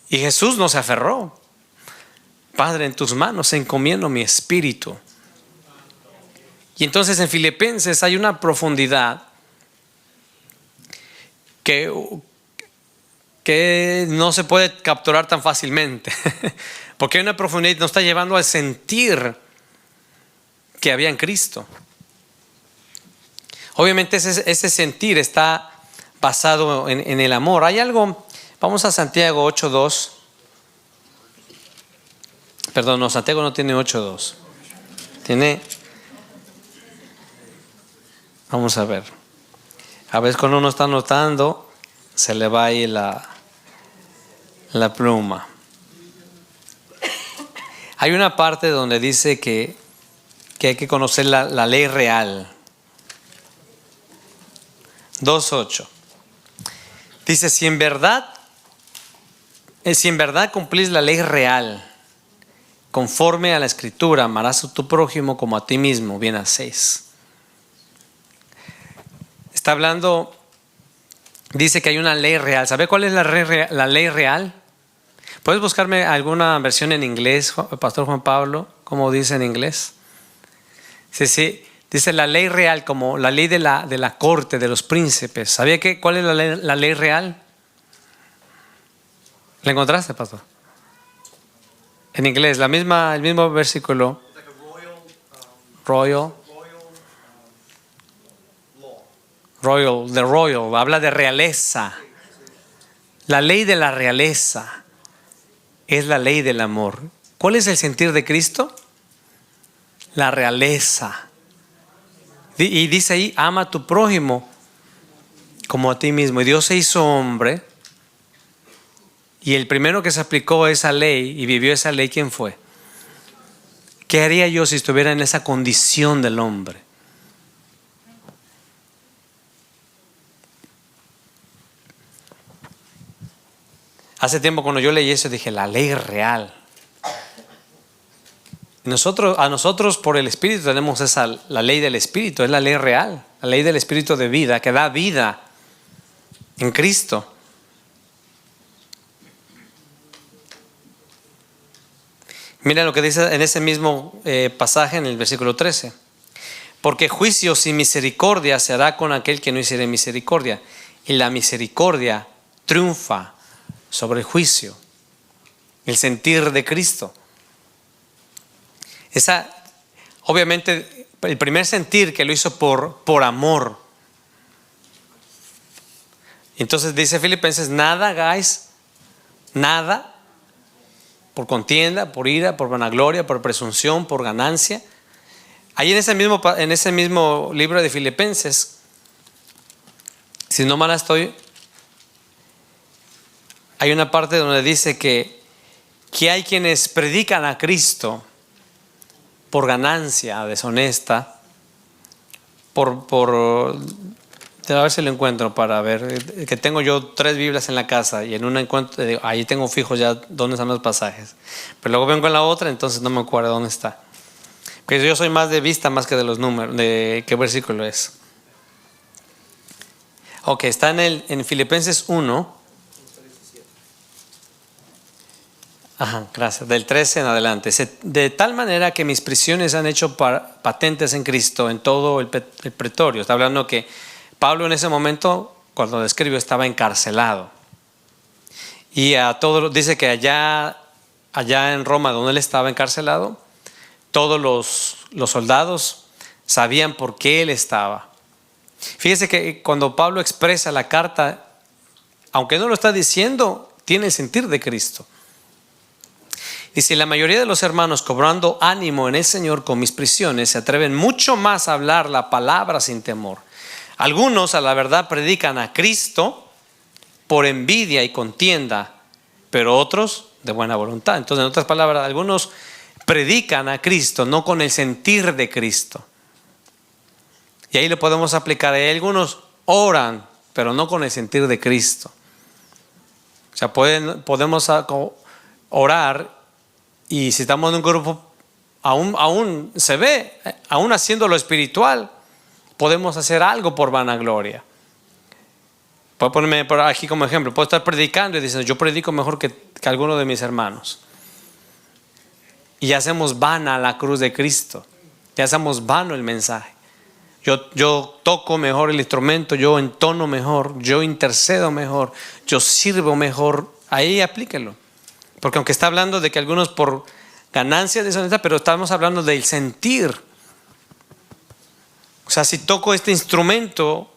Y Jesús no se aferró. Padre, en tus manos encomiendo mi espíritu. Y entonces en Filipenses hay una profundidad que no se puede capturar tan fácilmente. Porque hay una profundidad que nos está llevando a sentir que había en Cristo. Obviamente ese sentir está basado en el amor. Hay algo, vamos a Santiago 8:2. Perdón, no, Santiago no tiene 8:2. Tiene, vamos a ver. A veces cuando uno está anotando, se le va ahí la pluma. Hay una parte donde dice que hay que conocer la ley real. 2:8. Dice: si en verdad cumplís la ley real, conforme a la escritura, amarás a tu prójimo como a ti mismo, bien hacéis. Está hablando, dice que hay una ley real. ¿Sabe cuál es la ley real? ¿Puedes buscarme alguna versión en inglés, Pastor Juan Pablo? ¿Cómo dice en inglés? Sí. Dice la ley real, como la ley de la corte, de los príncipes. ¿Sabía cuál es la ley real? ¿La encontraste, pastor? En inglés, el mismo versículo. Royal, habla de realeza. La ley de la realeza es la ley del amor. ¿Cuál es el sentir de Cristo? La realeza. Y dice ahí: ama a tu prójimo como a ti mismo. Y Dios se hizo hombre, y el primero que se aplicó esa ley y vivió esa ley, ¿quién fue? ¿Qué haría yo si estuviera en esa condición del hombre? Hace tiempo cuando yo leí eso dije: la ley real. A nosotros por el Espíritu tenemos la ley del Espíritu, es la ley real, la ley del Espíritu de vida, que da vida en Cristo. Mira lo que dice en ese mismo pasaje en el versículo 13. Porque juicio sin misericordia se hará con aquel que no hiciere misericordia. Y la misericordia triunfa sobre el juicio. El sentir de Cristo. Obviamente, el primer sentir que lo hizo por amor. Entonces dice Filipenses: nada hagáis, nada, por contienda, por ira, por vanagloria, por presunción, por ganancia. Ahí en ese mismo libro de Filipenses, si no mal estoy, hay una parte donde dice que hay quienes predican a Cristo por ganancia deshonesta, a ver si lo encuentro para ver, que tengo yo 3 Biblias en la casa y en una encuentro, ahí tengo fijos ya dónde están los pasajes, pero luego vengo en la otra, entonces no me acuerdo dónde está. Porque yo soy más de vista más que de los números, de qué versículo es. Ok, está en Filipenses 1. Ajá, gracias. Del 13 en adelante. De tal manera que mis prisiones han hecho patentes en Cristo en todo el pretorio. Está hablando que Pablo en ese momento, cuando lo escribió, estaba encarcelado. Y dice que allá en Roma, donde él estaba encarcelado, todos los soldados sabían por qué él estaba. Fíjese que cuando Pablo expresa la carta, aunque no lo está diciendo, tiene el sentir de Cristo. Dice: la mayoría de los hermanos, cobrando ánimo en el Señor con mis prisiones, se atreven mucho más a hablar la palabra sin temor. Algunos a la verdad predican a Cristo por envidia y contienda, pero otros de buena voluntad. Entonces, en otras palabras, algunos predican a Cristo no con el sentir de Cristo. Y ahí lo podemos aplicar. Hay algunos oran, pero no con el sentir de Cristo. O sea, podemos orar, y si estamos en un grupo, aún se ve, aún haciendo lo espiritual, podemos hacer algo por vanagloria. Puedo ponerme por aquí como ejemplo. Puedo estar predicando y diciendo: yo predico mejor que alguno de mis hermanos. Y hacemos vana la cruz de Cristo. Y hacemos vano el mensaje. Yo toco mejor el instrumento, yo entono mejor, yo intercedo mejor, yo sirvo mejor. Ahí aplíquelo. Porque aunque está hablando de que algunos por ganancia deshonesta, pero estamos hablando del sentir. O sea, si toco este instrumento,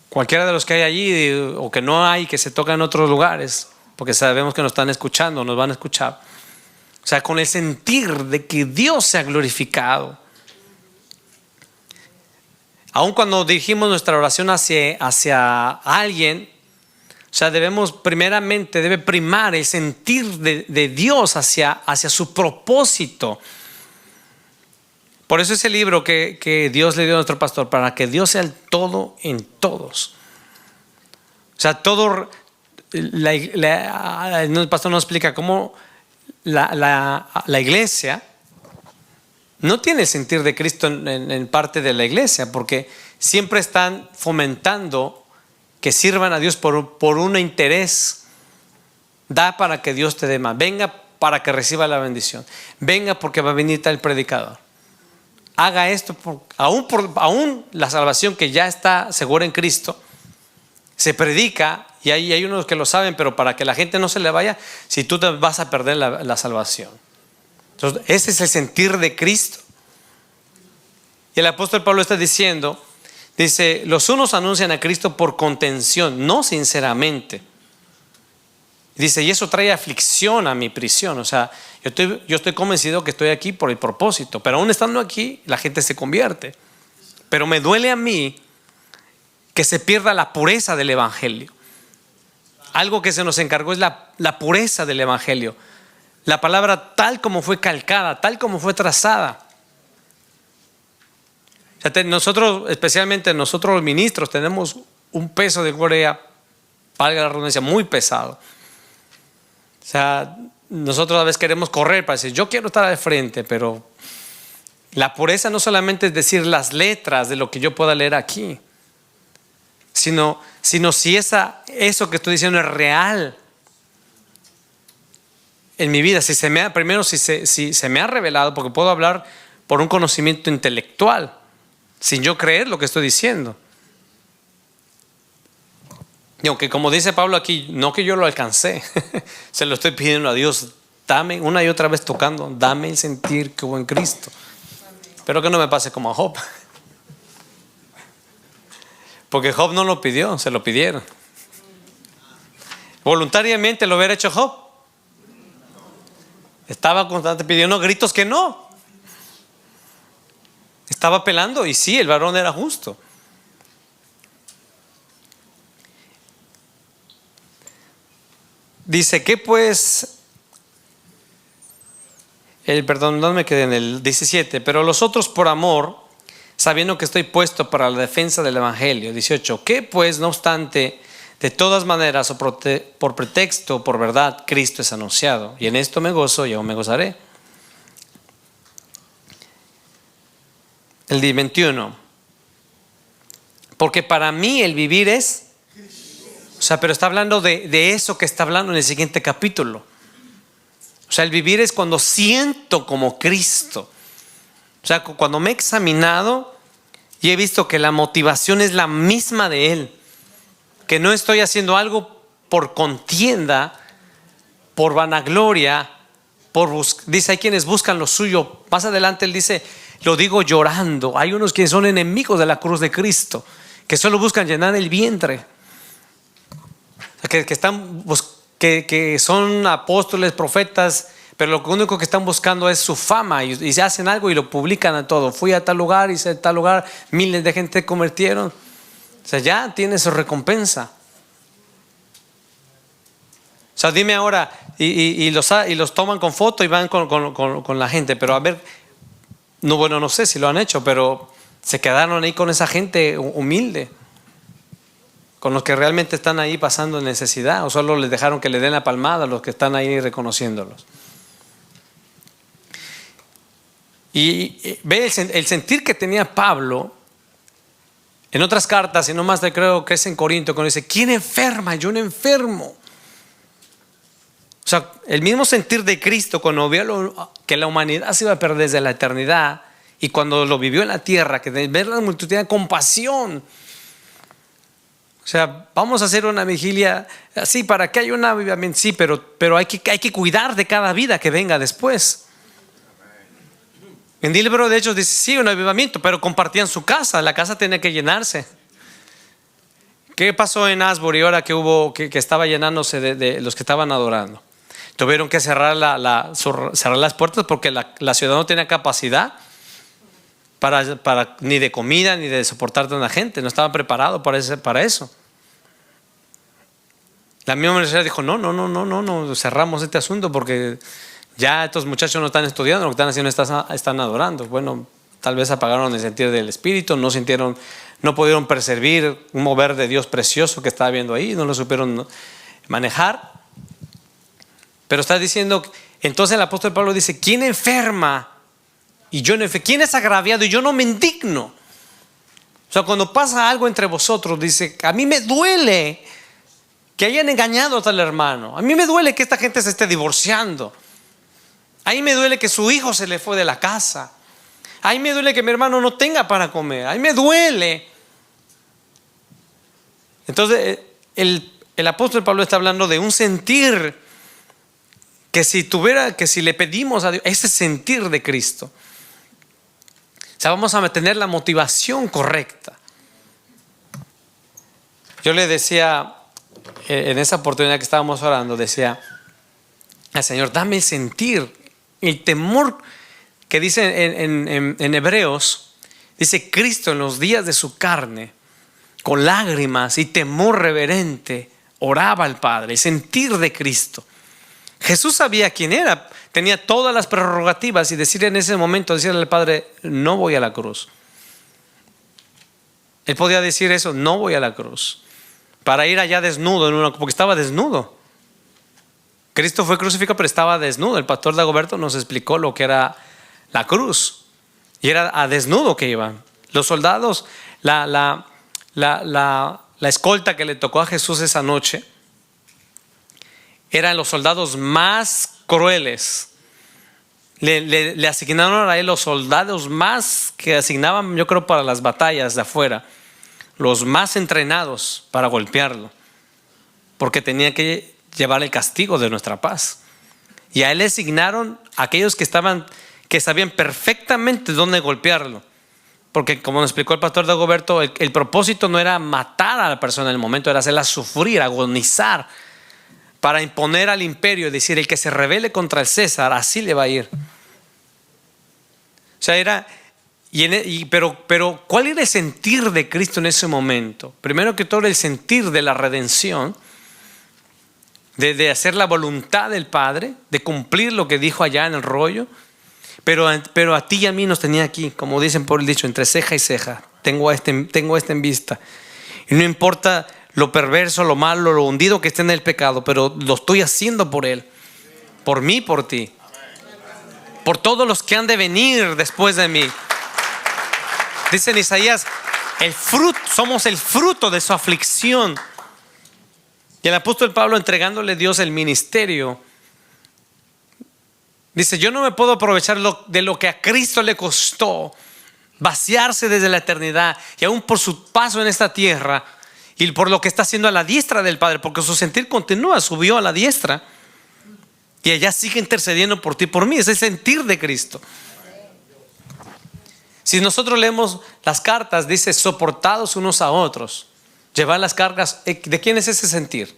cualquiera de los que hay allí o que no hay, que se toca en otros lugares, porque sabemos que nos están escuchando, nos van a escuchar. O sea, con el sentir de que Dios se ha glorificado. Aun cuando dirigimos nuestra oración hacia alguien, o sea, debe primar el sentir de Dios hacia su propósito. Por eso ese libro que Dios le dio a nuestro pastor, para que Dios sea el todo en todos. O sea, todo, el pastor nos explica cómo la iglesia no tiene el sentir de Cristo en parte de la iglesia, porque siempre están fomentando que sirvan a Dios por un interés. Da para que Dios te dé más. Venga para que reciba la bendición. Venga porque va a venir tal predicador. Haga esto aún la salvación que ya está segura en Cristo se predica, y hay unos que lo saben, pero para que la gente no se le vaya, si tú te vas a perder la salvación. Entonces, ese es el sentir de Cristo. Y el apóstol Pablo está diciendo, dice: los unos anuncian a Cristo por contención, no sinceramente. Dice: y eso trae aflicción a mi prisión. O sea, yo estoy convencido que estoy aquí por el propósito, pero aún estando aquí, la gente se convierte. Pero me duele a mí que se pierda la pureza del evangelio. Algo que se nos encargó es la pureza del evangelio. La palabra tal como fue calcada, tal como fue trazada. O sea, nosotros, especialmente nosotros los ministros, tenemos un peso de gloria, valga la redundancia, muy pesado. O sea, nosotros a veces queremos correr para decir: yo quiero estar al frente, pero la pureza no solamente es decir las letras de lo que yo pueda leer aquí, sino si eso que estoy diciendo es real en mi vida. Si se me ha revelado, porque puedo hablar por un conocimiento intelectual, sin yo creer lo que estoy diciendo. Y aunque como dice Pablo aquí, no que yo lo alcancé, se lo estoy pidiendo a Dios, dame una y otra vez tocando, dame el sentir que hubo en Cristo. Pero que no me pase como a Job. Porque Job no lo pidió, se lo pidieron. ¿Voluntariamente lo hubiera hecho Job? Estaba constantemente pidiendo gritos que no. Estaba apelando y sí, el varón era justo. Dice que pues, no me quedé en el 17, pero los otros por amor, sabiendo que estoy puesto para la defensa del evangelio. 18, que pues no obstante, de todas maneras o por pretexto o por verdad, Cristo es anunciado, y en esto me gozo y aún me gozaré. El 21, porque para mí el vivir es, o sea, pero está hablando de eso que está hablando en el siguiente capítulo. O sea, el vivir es cuando siento como Cristo. O sea, cuando me he examinado y he visto que la motivación es la misma de Él, que no estoy haciendo algo por contienda, por vanagloria, dice, hay quienes buscan lo suyo. Más adelante Él dice, lo digo llorando. Hay unos que son enemigos de la cruz de Cristo, que solo buscan llenar el vientre, que son apóstoles, profetas, pero lo único que están buscando es su fama, y se hacen algo y lo publican a todo. Fui a tal lugar, hice tal lugar, miles de gente se convirtieron. O sea, ya tiene su recompensa. O sea, dime ahora, y los toman con foto y van con la gente, pero a ver, no sé si lo han hecho, pero se quedaron ahí con esa gente humilde, con los que realmente están ahí pasando necesidad, o solo les dejaron que le den la palmada a los que están ahí reconociéndolos. Y ve el sentir que tenía Pablo en otras cartas, y no más creo que es en Corinto, cuando dice, ¿quién enferma? Yo no enfermo. O sea, el mismo sentir de Cristo cuando vio que la humanidad se iba a perder desde la eternidad, y cuando lo vivió en la tierra, que de ver la multitud tenía compasión. O sea, vamos a hacer una vigilia así para que haya un avivamiento, sí, pero hay que cuidar de cada vida que venga después. En el libro de Hechos dice, sí, un avivamiento, pero compartían su casa, la casa tenía que llenarse. ¿Qué pasó en Asbury ahora que estaba llenándose de los que estaban adorando? Tuvieron que cerrar las puertas porque la ciudad no tenía capacidad para ni de comida ni de soportar tanta gente. No estaban preparados para eso. La misma universidad dijo, no, cerramos este asunto porque ya estos muchachos no están estudiando, lo que están haciendo están adorando. Bueno, tal vez apagaron el sentir del espíritu, no pudieron percibir un mover de Dios precioso que estaba viendo ahí, no lo supieron manejar. Pero está diciendo, entonces el apóstol Pablo dice, ¿quién enferma? Y yo no enfermo. ¿Quién es agraviado? Y yo no me indigno. O sea, cuando pasa algo entre vosotros, dice, a mí me duele que hayan engañado a tal hermano. A mí me duele que esta gente se esté divorciando. A mí me duele que su hijo se le fue de la casa. A mí me duele que mi hermano no tenga para comer. A mí me duele. Entonces el apóstol Pablo está hablando de un sentir que si le pedimos a Dios, ese sentir de Cristo, o sea, vamos a tener la motivación correcta. Yo le decía en esa oportunidad que estábamos orando, decía al Señor, dame el sentir, el temor que dice en Hebreos, dice Cristo en los días de su carne, con lágrimas y temor reverente, oraba al Padre, el sentir de Cristo. Jesús sabía quién era, tenía todas las prerrogativas y decirle en ese momento, decirle al Padre, no voy a la cruz. Él podía decir eso, no voy a la cruz, para ir allá desnudo, porque estaba desnudo. Cristo fue crucificado, pero estaba desnudo. El pastor Dagoberto nos explicó lo que era la cruz, y era a desnudo que iban. Los soldados, la escolta que le tocó a Jesús esa noche, eran los soldados más crueles le asignaron a él los soldados más que asignaban, yo creo, para las batallas de afuera, los más entrenados para golpearlo, porque tenía que llevar el castigo de nuestra paz. Y a él le asignaron a aquellos que sabían perfectamente dónde golpearlo, porque como nos explicó el pastor Dagoberto, el propósito no era matar a la persona en el momento, era hacerla sufrir, agonizar, para imponer al imperio, es decir, el que se rebele contra el César, así le va a ir. O sea, pero ¿cuál era el sentir de Cristo en ese momento? Primero que todo, el sentir de la redención, de hacer la voluntad del Padre, de cumplir lo que dijo allá en el rollo. Pero a ti y a mí nos tenía aquí, como dicen por el dicho, entre ceja y ceja. Tengo este en vista. Y no importa lo perverso, lo malo, lo hundido que esté en el pecado, pero lo estoy haciendo por Él, por mí, por ti, por todos los que han de venir después de mí. Dice en Isaías, somos el fruto de su aflicción. Y el apóstol Pablo, entregándole a Dios el ministerio, dice: yo no me puedo aprovechar de lo que a Cristo le costó vaciarse desde la eternidad, y aún por su paso en esta tierra, y por lo que está haciendo a la diestra del Padre, porque su sentir continúa, subió a la diestra y allá sigue intercediendo por ti y por mí. Es el sentir de Cristo. Si nosotros leemos las cartas, dice: soportados unos a otros, llevar las cargas. ¿De quién es ese sentir?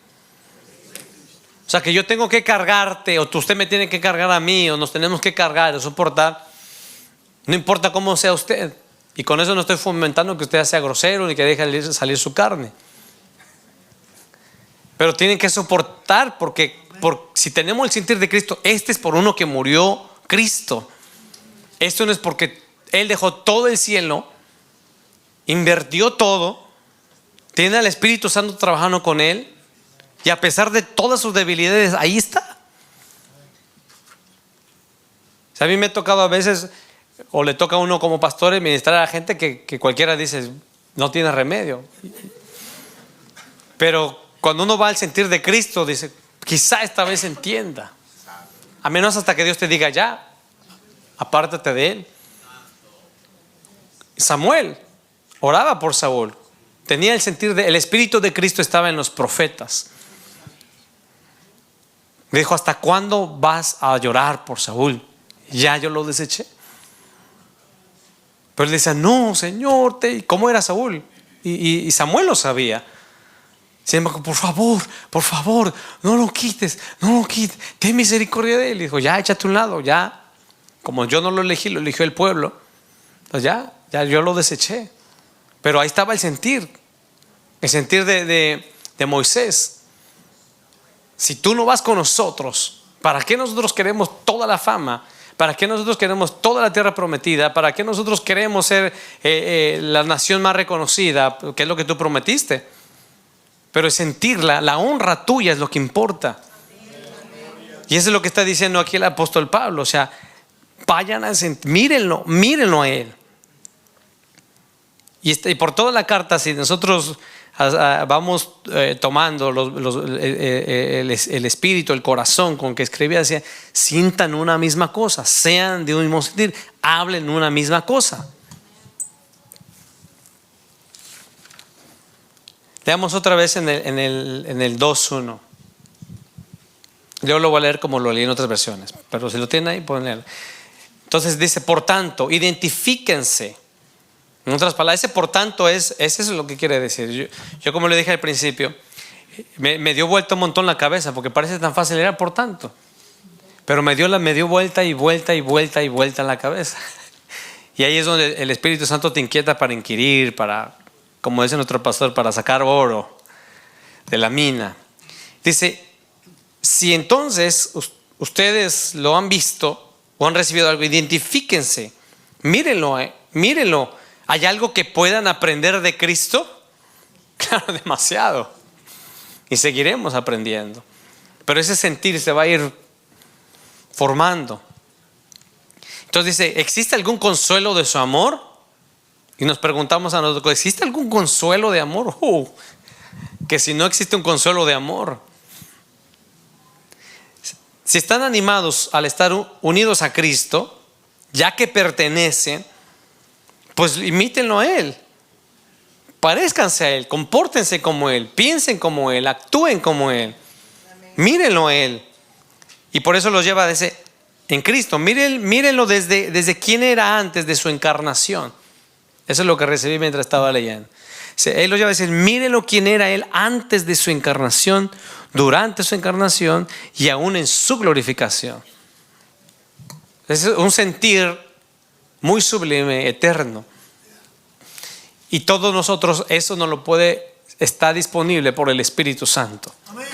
O sea, que yo tengo que cargarte, o usted me tiene que cargar a mí, o nos tenemos que cargar o soportar, no importa cómo sea usted. Y con eso no estoy fomentando que usted sea grosero ni que deje salir su carne, pero tienen que soportar, porque si tenemos el sentir de Cristo, este es por uno que murió Cristo. Esto no es porque Él dejó todo el cielo, invirtió todo, tiene al Espíritu Santo trabajando con Él, y a pesar de todas sus debilidades, ahí está. O sea, a mí me ha tocado a veces, o le toca a uno como pastor, ministrar a la gente que cualquiera dice no tiene remedio. Pero cuando uno va al sentir de Cristo, dice: quizá esta vez entienda. A menos hasta que Dios te diga: ya, apártate de él. Samuel oraba por Saúl, tenía el sentir el Espíritu de Cristo estaba en los profetas. Me dijo: ¿hasta cuándo vas a llorar por Saúl? Ya yo lo deseché. Pero él decía: no, Señor, ¿cómo era Saúl? Y Samuel lo sabía. Siempre: por favor, no lo quites, ten misericordia de él. Y dijo: ya, échate a un lado, ya. Como yo no lo elegí, lo eligió el pueblo. Pues ya yo lo deseché. Pero ahí estaba el sentir de Moisés. Si tú no vas con nosotros, ¿para qué nosotros queremos toda la fama? ¿Para qué nosotros queremos toda la tierra prometida? ¿Para qué nosotros queremos ser la nación más reconocida? Que es lo que tú prometiste. Pero sentirla, la honra tuya es lo que importa. Y eso es lo que está diciendo aquí el apóstol Pablo. O sea, vayan a sentir, mírenlo a él. Y por toda la carta, si nosotros vamos tomando el espíritu, el corazón con que escribía, decía: sientan una misma cosa, sean de un mismo sentir, hablen una misma cosa. Leamos otra vez en el 2:1. Yo lo voy a leer como lo leí en otras versiones, pero si lo tienen ahí pueden leerlo. Entonces dice: por tanto, identifíquense. En otras palabras, ese por tanto ese es lo que quiere decir. Yo como le dije al principio, me dio vuelta un montón la cabeza, porque parece tan fácil leer por tanto, pero me dio vuelta y vuelta y vuelta y vuelta en la cabeza. Y ahí es donde el Espíritu Santo te inquieta para inquirir, para, como dice nuestro pastor, para sacar oro de la mina. Dice: si entonces ustedes lo han visto o han recibido algo, identifíquense, mírenlo. ¿Hay algo que puedan aprender de Cristo? Claro, demasiado. Y seguiremos aprendiendo. Pero ese sentir se va a ir formando. Entonces dice: ¿existe algún consuelo de su amor? Y nos preguntamos a nosotros: ¿existe algún consuelo de amor? Que si no existe un consuelo de amor, Si están animados al estar unidos a Cristo, ya que pertenecen, pues imítenlo a Él. Parezcanse a Él, compórtense como Él, piensen como Él, actúen como Él. Mírenlo a Él. Y por eso los lleva en Cristo. Mírenlo desde quién era antes de su encarnación. Eso es lo que recibí mientras estaba leyendo. Él lo lleva a decir, mírenlo quién era Él antes de su encarnación, durante su encarnación y aún en su glorificación. Es un sentir muy sublime, eterno. Y todos nosotros eso nos lo está disponible por el Espíritu Santo. Amén.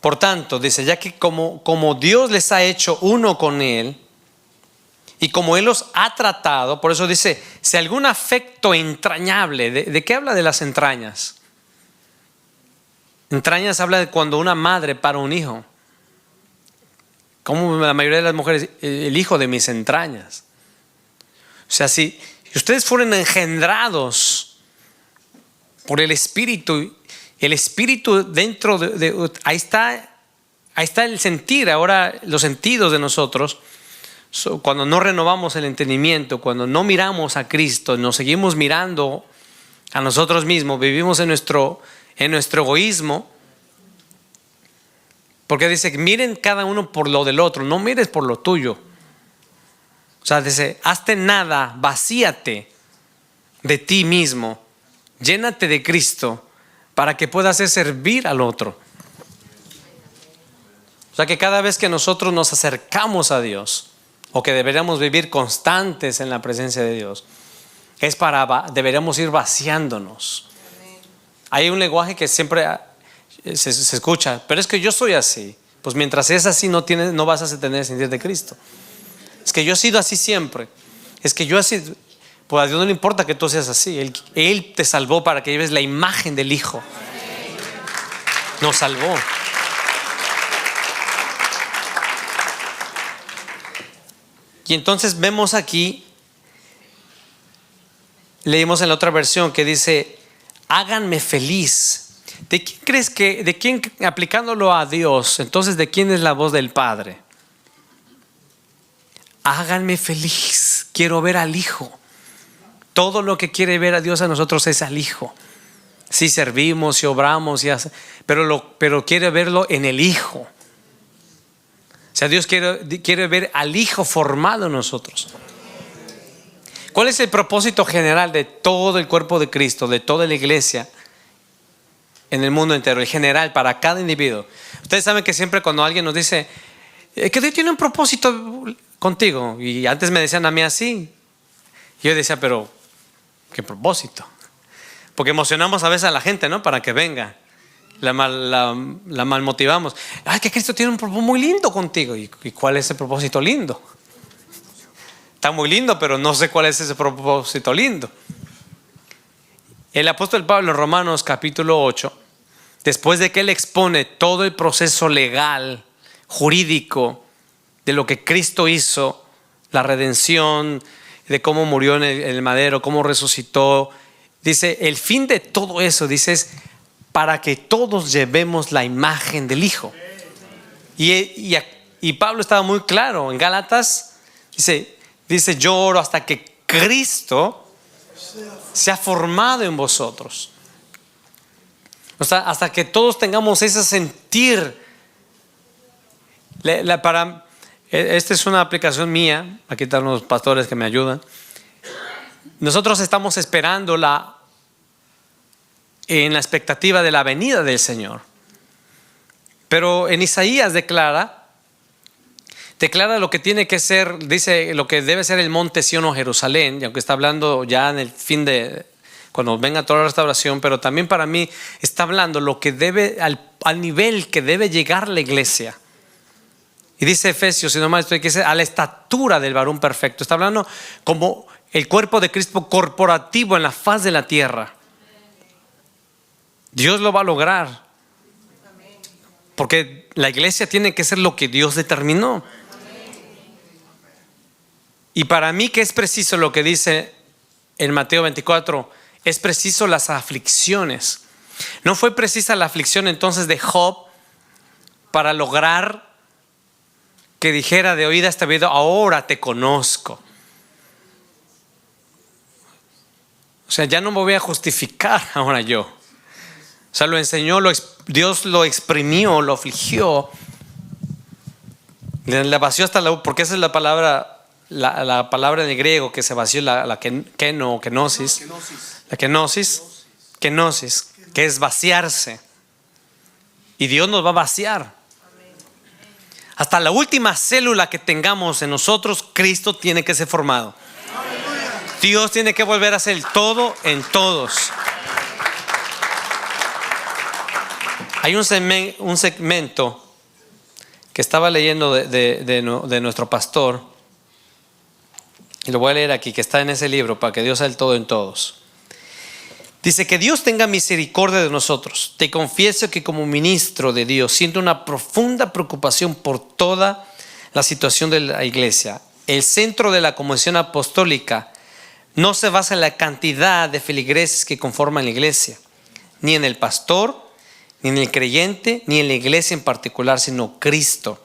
Por tanto, dice, ya que como Dios les ha hecho uno con Él y como Él los ha tratado, por eso dice, si algún afecto entrañable, ¿de qué habla de las entrañas? Entrañas habla de cuando una madre para un hijo. Como la mayoría de las mujeres, el hijo de mis entrañas. O sea, si ustedes fueron engendrados por el Espíritu dentro ahí está el sentir. Ahora los sentidos de nosotros, cuando no renovamos el entendimiento, cuando no miramos a Cristo, nos seguimos mirando a nosotros mismos, vivimos en nuestro egoísmo, porque dice, miren cada uno por lo del otro, no mires por lo tuyo. O sea, dice, hazte nada, vacíate de ti mismo, llénate de Cristo para que puedas servir al otro. O sea, que cada vez que nosotros nos acercamos a Dios, o que deberíamos vivir constantes en la presencia de Dios, deberíamos ir vaciándonos. Hay un lenguaje que siempre se escucha, pero es que yo soy así. Pues mientras es así no vas a tener el sentir de Cristo. Es que yo he sido así siempre. Es que yo he sido. Pues a Dios no le importa que tú seas así. Él te salvó para que lleves la imagen del Hijo. Nos salvó. Y entonces vemos aquí, leímos en la otra versión que dice, háganme feliz. ¿De quién crees aplicándolo a Dios, entonces de quién es la voz del Padre? Háganme feliz, quiero ver al Hijo. Todo lo que quiere ver a Dios a nosotros es al Hijo. Si servimos, si obramos, pero quiere verlo en el Hijo. O sea, Dios quiere ver al Hijo formado en nosotros. ¿Cuál es el propósito general de todo el cuerpo de Cristo, de toda la iglesia en el mundo entero? El general para cada individuo. Ustedes saben que siempre cuando alguien nos dice que Dios tiene un propósito contigo, y antes me decían a mí así, yo decía, pero ¿qué propósito? Porque emocionamos a veces a la gente, ¿no? Para que venga. La mal motivamos. Ay, que Cristo tiene un propósito muy lindo contigo. ¿Y cuál es ese propósito lindo? Está muy lindo, pero no sé cuál es ese propósito lindo. El apóstol Pablo en Romanos capítulo 8, después de que él expone todo el proceso legal, jurídico, de lo que Cristo hizo, la redención, de cómo murió en el madero, cómo resucitó, dice, el fin de todo eso, dice, es para que todos llevemos la imagen del Hijo. Y Pablo estaba muy claro en Gálatas, dice, yo oro hasta que Cristo sea formado en vosotros. O sea, hasta que todos tengamos ese sentir. Esta es una aplicación mía. Aquí están los pastores que me ayudan. Nosotros estamos esperando en la expectativa de la venida del Señor. Pero en Isaías declara lo que tiene que ser, dice lo que debe ser el monte Sión o Jerusalén, y aunque está hablando ya en el fin de cuando venga toda la restauración, pero también para mí está hablando lo que debe al nivel que debe llegar la iglesia. Y dice Efesios, si no mal estoy, que dice a la estatura del varón perfecto. Está hablando como el cuerpo de Cristo corporativo en la faz de la tierra. Dios lo va a lograr, porque la iglesia tiene que ser lo que Dios determinó. Y para mí que es preciso lo que dice en Mateo 24, es preciso las aflicciones. No fue precisa la aflicción entonces de Job para lograr que dijera de oídas te he oído, ahora te conozco. O sea, ya no me voy a justificar ahora yo. O sea, lo enseñó, Dios lo exprimió, lo afligió, le vació hasta la, porque esa es la palabra, la palabra en el griego que se vació, la kenosis, la kenosis, que es vaciarse. Y Dios nos va a vaciar. Hasta la última célula que tengamos en nosotros, Cristo tiene que ser formado. Dios tiene que volver a ser el todo en todos. Hay un segmento que estaba leyendo de nuestro pastor, y lo voy a leer aquí, que está en ese libro, para que Dios sea el todo en todos. Dice: que Dios tenga misericordia de nosotros. Te confieso que como ministro de Dios siento una profunda preocupación por toda la situación de la iglesia. El centro de la convención apostólica no se basa en la cantidad de feligreses que conforman la iglesia, ni en el pastor, ni en el creyente, ni en la iglesia en particular, sino Cristo.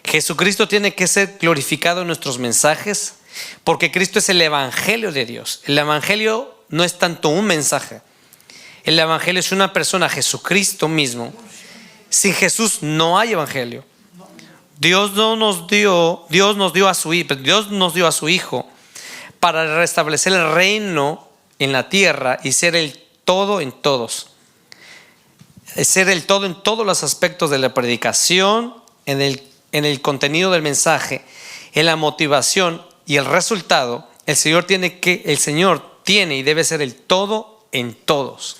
Jesucristo tiene que ser glorificado en nuestros mensajes, porque Cristo es el evangelio de Dios. El evangelio no es tanto un mensaje. El evangelio es una persona, Jesucristo mismo. Sin Jesús no hay evangelio. Dios nos dio a su Hijo para restablecer el reino en la tierra y ser el todo en todos. Ser el todo en todos los aspectos de la predicación, en el contenido del mensaje, en la motivación y el resultado. El Señor tiene y debe ser el todo en todos.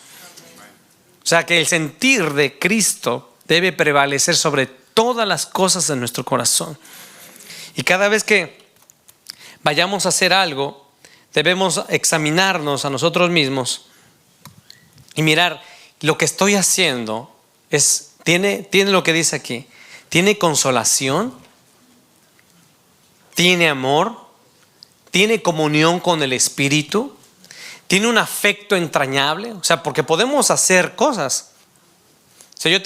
O sea que el sentir de Cristo debe prevalecer sobre todas las cosas de nuestro corazón. Y cada vez que vayamos a hacer algo, debemos examinarnos a nosotros mismos y mirar, lo que estoy haciendo tiene lo que dice aquí, tiene consolación, tiene amor, tiene comunión con el Espíritu, tiene un afecto entrañable. O sea, porque podemos hacer cosas. O sea,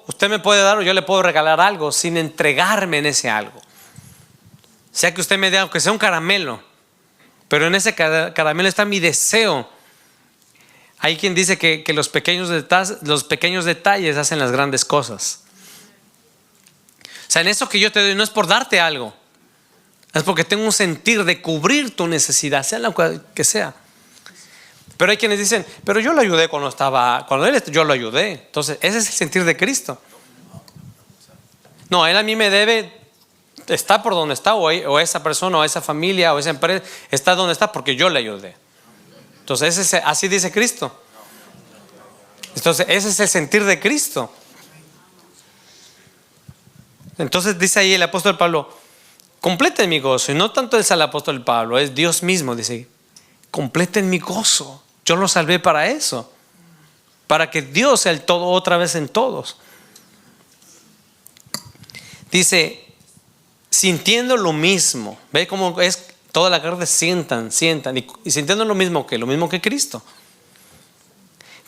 usted me puede dar o yo le puedo regalar algo sin entregarme en ese algo. O sea, que usted me dé, aunque sea un caramelo, pero en ese caramelo está mi deseo. Hay quien dice que los pequeños detalles hacen las grandes cosas. O sea, en eso que yo te doy no es por darte algo, es porque tengo un sentir de cubrir tu necesidad, sea lo que sea. Pero hay quienes dicen, pero yo lo ayudé yo lo ayudé. Entonces, ese es el sentir de Cristo. No, Él a mí me debe, está por donde está, o esa persona, o esa familia, o esa empresa, está donde está porque yo le ayudé. Entonces, así dice Cristo. Entonces, ese es el sentir de Cristo. Entonces, dice ahí el apóstol Pablo: completen mi gozo. Y no tanto es el apóstol Pablo, es Dios mismo. Dice: completen mi gozo. Yo lo salvé para eso, para que Dios sea el todo otra vez en todos. Dice: sintiendo lo mismo. ¿Ve cómo es? Toda la carne sientan y sintiendo lo mismo que Cristo,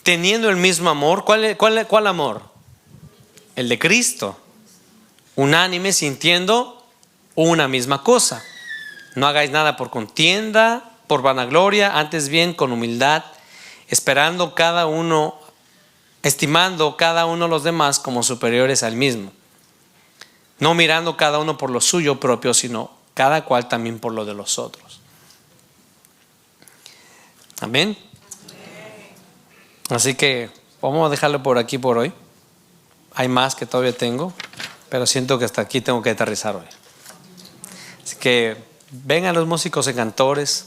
teniendo el mismo amor. ¿Cuál amor? El de Cristo. Unánime, sintiendo una misma cosa. No hagáis nada por contienda, por vanagloria, antes bien con humildad, estimando cada uno los demás como superiores al mismo, no mirando cada uno por lo suyo propio, sino cada cual también por lo de los otros. Amén. Así que vamos a dejarlo por aquí por hoy. Hay más que todavía tengo, pero siento que hasta aquí tengo que aterrizar hoy. Así que vengan los músicos y cantores.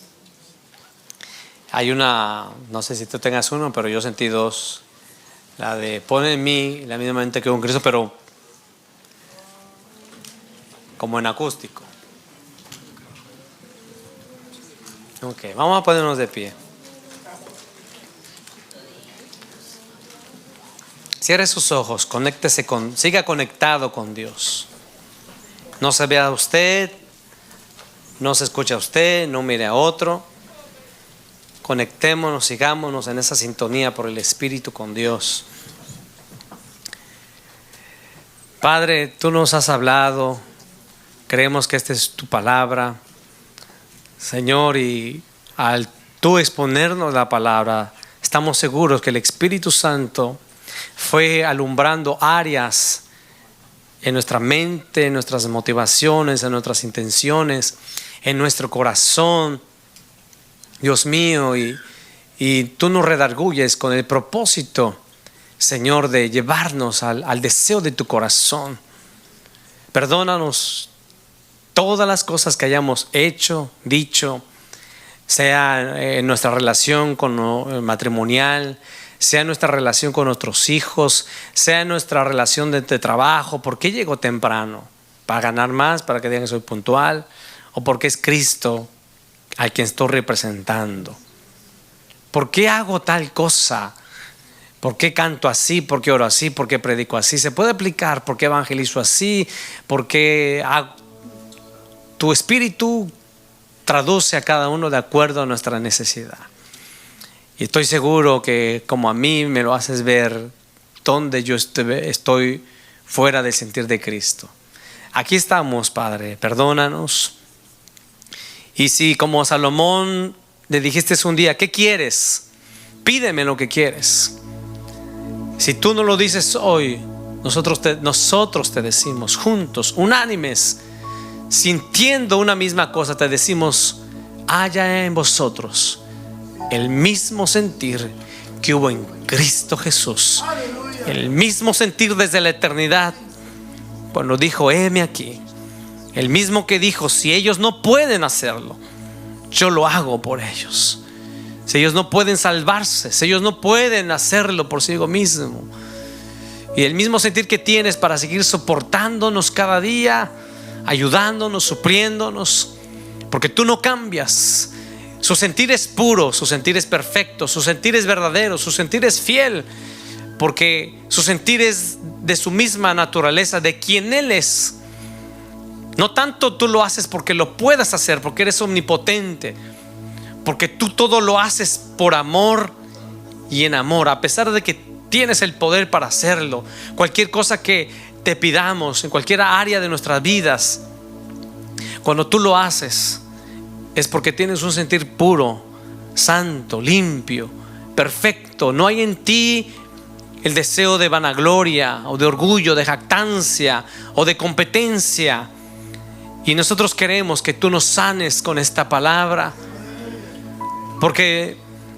Hay una, no sé si tú tengas uno, pero yo sentí dos. La de pon en mí la misma mente que un Cristo, pero como en acústico. Ok, vamos a ponernos de pie. Cierre sus ojos, siga conectado con Dios. No se vea usted, No se escucha a usted, no mire a otro. Conectémonos, sigámonos en esa sintonía por el Espíritu con Dios. Padre, tú nos has hablado, creemos que esta es tu palabra, Señor, y al tú exponernos la palabra, estamos seguros que el Espíritu Santo fue alumbrando áreas en nuestra mente, en nuestras motivaciones, en nuestras intenciones, en nuestro corazón, Dios mío, y tú nos redarguyes con el propósito, Señor, de llevarnos al deseo de tu corazón. Perdónanos todas las cosas que hayamos hecho, dicho, sea en nuestra relación matrimonial, sea en nuestra relación con nuestros hijos, sea en nuestra relación de trabajo. ¿Por qué llego temprano? ¿Para ganar más? ¿Para que digan que soy puntual? ¿O porque es Cristo al quien estoy representando? ¿Por qué hago tal cosa? ¿Por qué canto así? ¿Por qué oro así? ¿Por qué predico así? Se puede aplicar. ¿Por qué evangelizo así? ¿Por qué tu Espíritu traduce a cada uno de acuerdo a nuestra necesidad? Y estoy seguro que como a mí me lo haces ver donde yo estoy fuera del sentir de Cristo. Aquí estamos, Padre, perdónanos. Y si como Salomón le dijiste un día, ¿qué quieres? Pídeme lo que quieres. Si tú no lo dices hoy, nosotros te decimos juntos, unánimes, sintiendo una misma cosa, te decimos: haya en vosotros el mismo sentir que hubo en Cristo Jesús. El mismo sentir desde la eternidad cuando dijo: heme aquí. El mismo que dijo: si ellos no pueden hacerlo, yo lo hago por ellos. Si ellos no pueden salvarse, si ellos no pueden hacerlo por sí mismo. Y el mismo sentir que tienes para seguir soportándonos cada día, ayudándonos, supliéndonos, porque tú no cambias. Su sentir es puro, su sentir es perfecto, su sentir es verdadero, su sentir es fiel, porque su sentir es de su misma naturaleza, de quien Él es. No tanto tú lo haces porque lo puedas hacer, porque eres omnipotente, porque tú todo lo haces por amor y en amor, a pesar de que tienes el poder para hacerlo. Cualquier cosa que te pidamos en cualquier área de nuestras vidas, cuando tú lo haces, es porque tienes un sentir puro, santo, limpio, perfecto. No hay en ti el deseo de vanagloria o de orgullo, de jactancia o de competencia. Y nosotros queremos que tú nos sanes con esta palabra, porque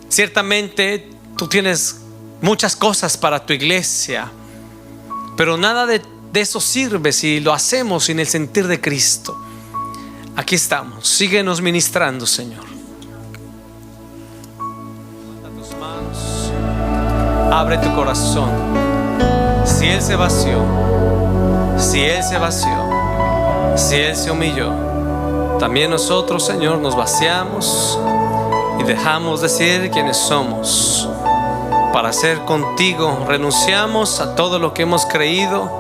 ciertamente tú tienes muchas cosas para tu iglesia, pero nada de eso sirve si lo hacemos sin el sentir de Cristo. Aquí estamos, síguenos ministrando, Señor. Levanta tus manos, abre tu corazón. Si Él se vació, si Él se vació, si Él se humilló, también nosotros, Señor, nos vaciamos y dejamos de ser quienes somos para ser contigo. Renunciamos a todo lo que hemos creído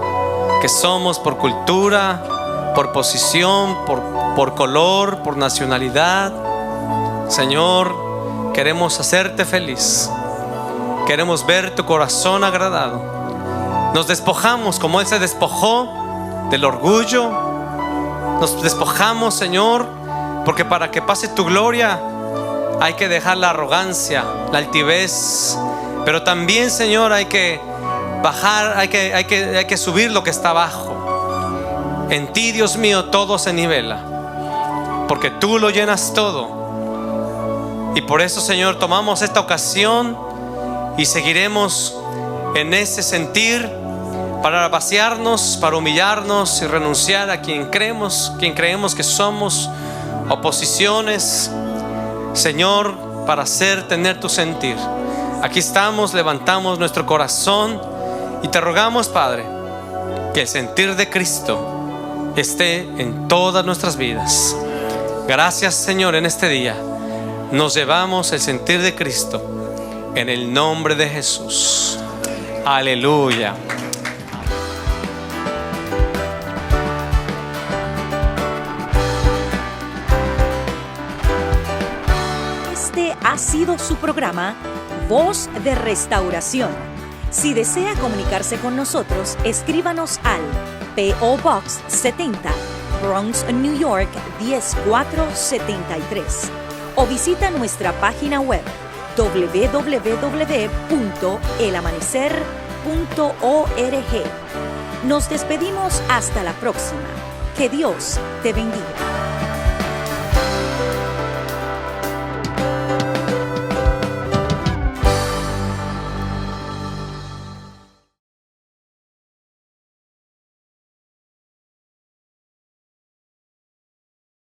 que somos por cultura, por posición, por color, por nacionalidad. Señor, queremos hacerte feliz, queremos ver tu corazón agradado. Nos despojamos como Él se despojó del orgullo. Nos despojamos, Señor, porque para que pase tu gloria hay que dejar la arrogancia, la altivez, pero también, Señor, hay que bajar, hay que subir lo que está abajo. En ti, Dios mío, todo se nivela, porque tú lo llenas todo. Y por eso, Señor, tomamos esta ocasión y seguiremos en ese sentir para vaciarnos, para humillarnos y renunciar a quien creemos que somos, oposiciones, Señor, para tener tu sentir. Aquí estamos, levantamos nuestro corazón y te rogamos, Padre, que el sentir de Cristo esté en todas nuestras vidas. Gracias, Señor, en este día nos llevamos el sentir de Cristo en el nombre de Jesús. Aleluya. ha sido su programa Voz de Restauración. Si desea comunicarse con nosotros, escríbanos al P.O. Box 70, Bronx, New York 10473 o visita nuestra página web www.elamanecer.org. Nos despedimos hasta la próxima. Que Dios te bendiga.